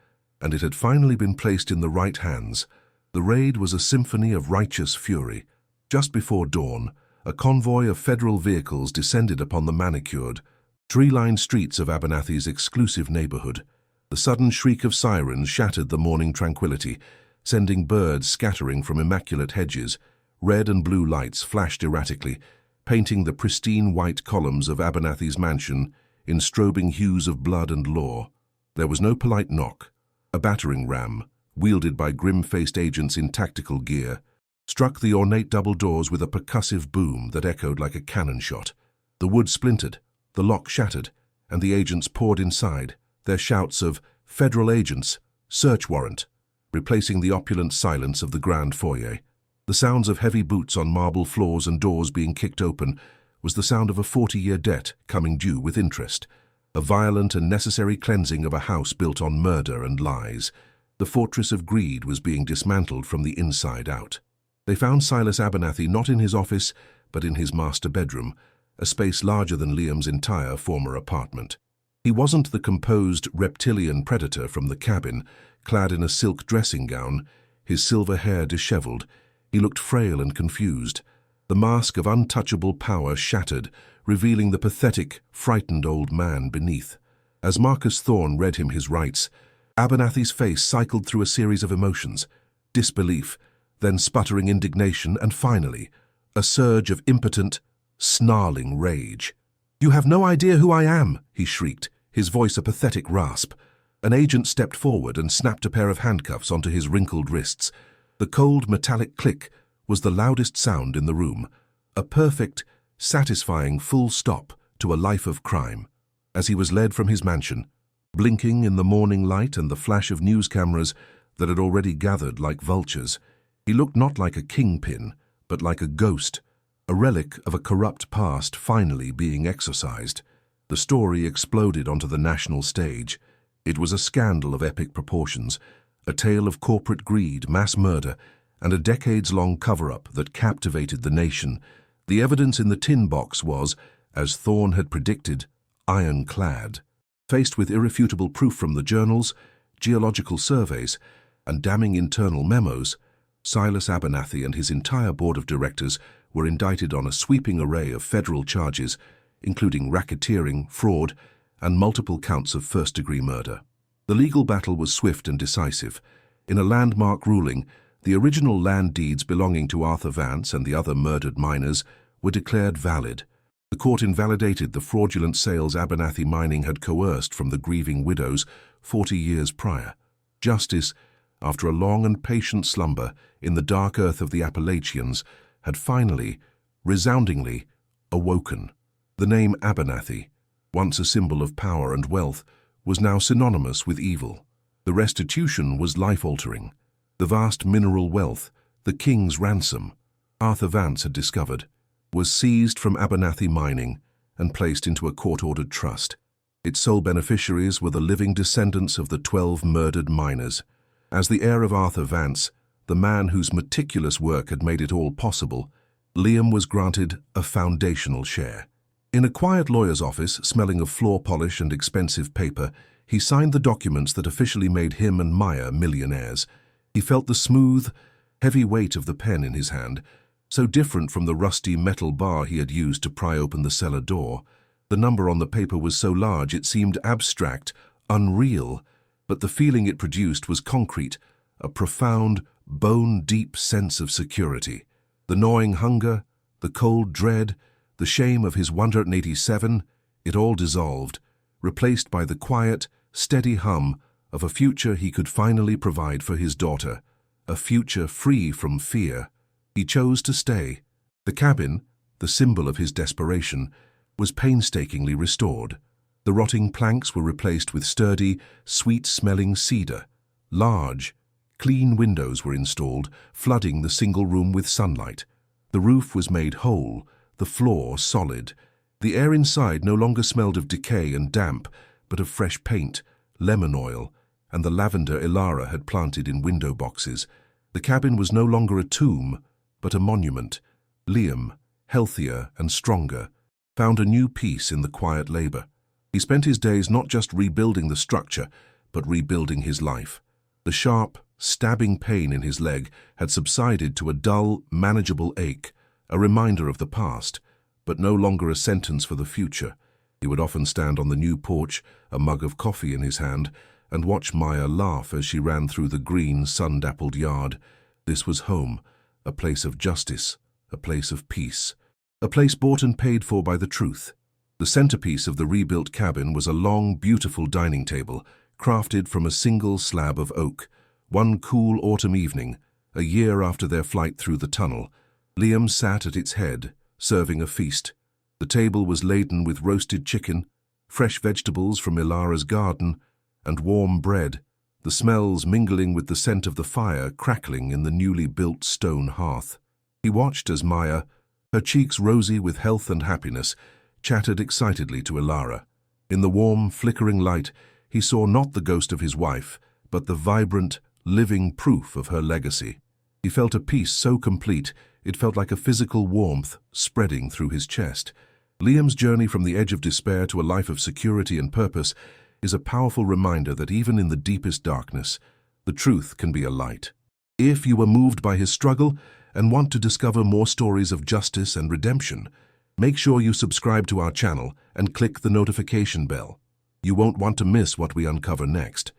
and it had finally been placed in the right hands. The raid was a symphony of righteous fury. Just before dawn, a convoy of federal vehicles descended upon the manicured, tree-lined streets of Abernathy's exclusive neighborhood. The sudden shriek of sirens shattered the morning tranquility, sending birds scattering from immaculate hedges. Red and blue lights flashed erratically, painting the pristine white columns of Abernathy's mansion in strobing hues of blood and law. There was no polite knock. A battering ram, wielded by grim-faced agents in tactical gear, struck the ornate double doors with a percussive boom that echoed like a cannon shot. The wood splintered, the lock shattered, and the agents poured inside, their shouts of "Federal agents! Search warrant!" replacing the opulent silence of the grand foyer. The sounds of heavy boots on marble floors and doors being kicked open was the sound of a 40-year debt coming due with interest, a violent and necessary cleansing of a house built on murder and lies. The fortress of greed was being dismantled from the inside out. They found Silas Abernathy not in his office, but in his master bedroom, a space larger than Liam's entire former apartment. He wasn't the composed reptilian predator from the cabin, clad in a silk dressing gown, his silver hair disheveled. He looked frail and confused. The mask of untouchable power shattered, revealing the pathetic, frightened old man beneath. As Marcus Thorne read him his rights, Abernathy's face cycled through a series of emotions: disbelief, then sputtering indignation, and finally, a surge of impotent, snarling rage. "You have no idea who I am," he shrieked, his voice a pathetic rasp. An agent stepped forward and snapped a pair of handcuffs onto his wrinkled wrists. The cold, metallic click was the loudest sound in the room, a perfect, satisfying full stop to a life of crime. As he was led from his mansion, blinking in the morning light and the flash of news cameras that had already gathered like vultures, he looked not like a kingpin, but like a ghost, a relic of a corrupt past finally being exorcised. The story exploded onto the national stage. It was a scandal of epic proportions, a tale of corporate greed, mass murder, and a decades-long cover-up that captivated the nation. The evidence in the tin box was, as Thorne had predicted, ironclad. Faced with irrefutable proof from the journals, geological surveys, and damning internal memos, Silas Abernathy and his entire board of directors were indicted on a sweeping array of federal charges, including racketeering, fraud, and multiple counts of first-degree murder. The legal battle was swift and decisive. In a landmark ruling, the original land deeds belonging to Arthur Vance and the other murdered miners were declared valid. The court invalidated the fraudulent sales Abernathy Mining had coerced from the grieving widows 40 years prior. Justice, after a long and patient slumber in the dark earth of the Appalachians, had finally, resoundingly, awoken. The name Abernathy, once a symbol of power and wealth, was now synonymous with evil. The restitution was life-altering. The vast mineral wealth, the king's ransom, Arthur Vance had discovered, was seized from Abernathy Mining and placed into a court-ordered trust. Its sole beneficiaries were the living descendants of the 12 murdered miners. As the heir of Arthur Vance, the man whose meticulous work had made it all possible, Liam was granted a foundational share. In a quiet lawyer's office, smelling of floor polish and expensive paper, he signed the documents that officially made him and Maya millionaires. He felt the smooth, heavy weight of the pen in his hand, so different from the rusty metal bar he had used to pry open the cellar door. The number on the paper was so large it seemed abstract, unreal, but the feeling it produced was concrete, a profound, bone-deep sense of security. The gnawing hunger, the cold dread, the shame of his 187, it all dissolved, replaced by the quiet, steady hum of a future he could finally provide for his daughter, a future free from fear. He chose to stay. The cabin, the symbol of his desperation, was painstakingly restored. The rotting planks were replaced with sturdy, sweet-smelling cedar. Large, clean windows were installed, flooding the single room with sunlight. The roof was made whole, the floor solid. The air inside no longer smelled of decay and damp, but of fresh paint, lemon oil, and the lavender Ilara had planted in window boxes. The cabin was no longer a tomb, but a monument. Liam, healthier and stronger, found a new peace in the quiet labor. He spent his days not just rebuilding the structure, but rebuilding his life. The sharp, stabbing pain in his leg had subsided to a dull, manageable ache, a reminder of the past, but no longer a sentence for the future. He would often stand on the new porch, a mug of coffee in his hand, and watch Maya laugh as she ran through the green, sun-dappled yard. This was home, a place of justice, a place of peace, a place bought and paid for by the truth. The centerpiece of the rebuilt cabin was a long, beautiful dining table, crafted from a single slab of oak. One cool autumn evening, a year after their flight through the tunnel, Liam sat at its head, serving a feast. The table was laden with roasted chicken, fresh vegetables from Ilara's garden, and warm bread, the smells mingling with the scent of the fire crackling in the newly built stone hearth. He watched as Maya, her cheeks rosy with health and happiness, chattered excitedly to Ilara. In the warm, flickering light, he saw not the ghost of his wife, but the vibrant, living proof of her legacy. He felt a peace so complete, it felt like a physical warmth spreading through his chest. Liam's journey from the edge of despair to a life of security and purpose is a powerful reminder that even in the deepest darkness, the truth can be a light. If you were moved by his struggle and want to discover more stories of justice and redemption, make sure you subscribe to our channel and click the notification bell. You won't want to miss what we uncover next.